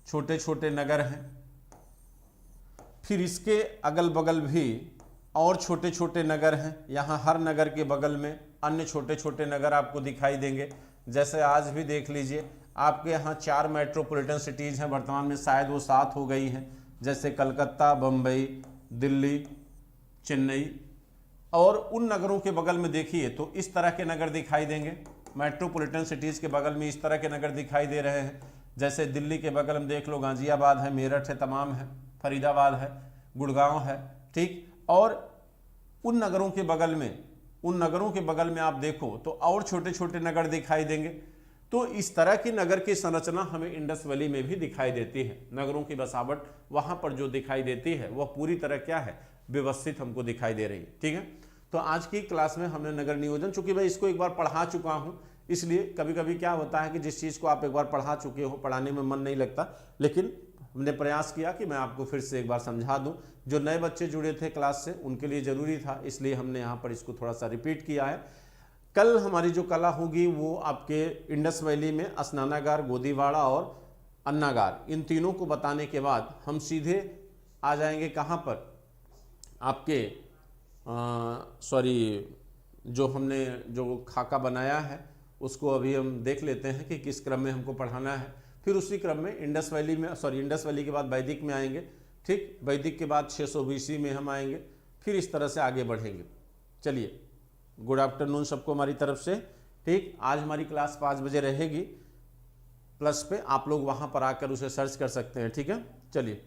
छोटे छोटे नगर हैं। फिर इसके अगल बगल भी और छोटे छोटे नगर हैं। यहाँ हर नगर के बगल में अन्य छोटे छोटे नगर आपको दिखाई देंगे। जैसे आज भी देख लीजिए, आपके यहाँ 4 मेट्रोपॉलिटन सिटीज़ हैं, वर्तमान में शायद वो 7 हो गई हैं, जैसे कलकत्ता, बम्बई, दिल्ली, चेन्नई। और उन नगरों के बगल में देखिए तो इस तरह के नगर दिखाई देंगे। मेट्रोपॉलिटन सिटीज़ के बगल में इस तरह के नगर दिखाई दे रहे हैं। जैसे दिल्ली के बगल में देख लो, गाजियाबाद है, मेरठ है, तमाम है, फरीदाबाद है, गुड़गांव है। ठीक, और उन नगरों के बगल में आप देखो तो और छोटे छोटे नगर दिखाई देंगे। तो इस तरह की नगर की संरचना हमें इंडस वैली में भी दिखाई देती है। नगरों की बसावट वहाँ पर जो दिखाई देती है वह पूरी तरह क्या है, व्यवस्थित हमको दिखाई दे रही है। ठीक है, तो आज की क्लास में हमने नगर नियोजन, चूंकि मैं इसको एक बार पढ़ा चुका हूँ, इसलिए कभी कभी क्या होता है कि जिस चीज़ को आप एक बार पढ़ा चुके हो, पढ़ाने में मन नहीं लगता, लेकिन हमने प्रयास किया कि मैं आपको फिर से एक बार समझा दूं। जो नए बच्चे जुड़े थे क्लास से उनके लिए ज़रूरी था, इसलिए हमने यहाँ पर इसको थोड़ा सा रिपीट किया है। कल हमारी जो कला होगी वो आपके इंडस वैली में स्नानागार, गोदीबाड़ा और अन्नागार, इन तीनों को बताने के बाद हम सीधे आ जाएंगे कहाँ पर, आपके जो हमने जो खाका बनाया है उसको अभी हम देख लेते हैं कि किस क्रम में हमको पढ़ाना है। फिर उसी क्रम में इंडस वैली के बाद वैदिक में आएंगे, ठीक। वैदिक के बाद 600 BC में हम आएंगे, फिर इस तरह से आगे बढ़ेंगे। चलिए, गुड आफ्टरनून सबको हमारी तरफ से, ठीक। आज हमारी क्लास 5 बजे रहेगी प्लस पे, आप लोग वहाँ पर आकर उसे सर्च कर सकते हैं, ठीक है। चलिए।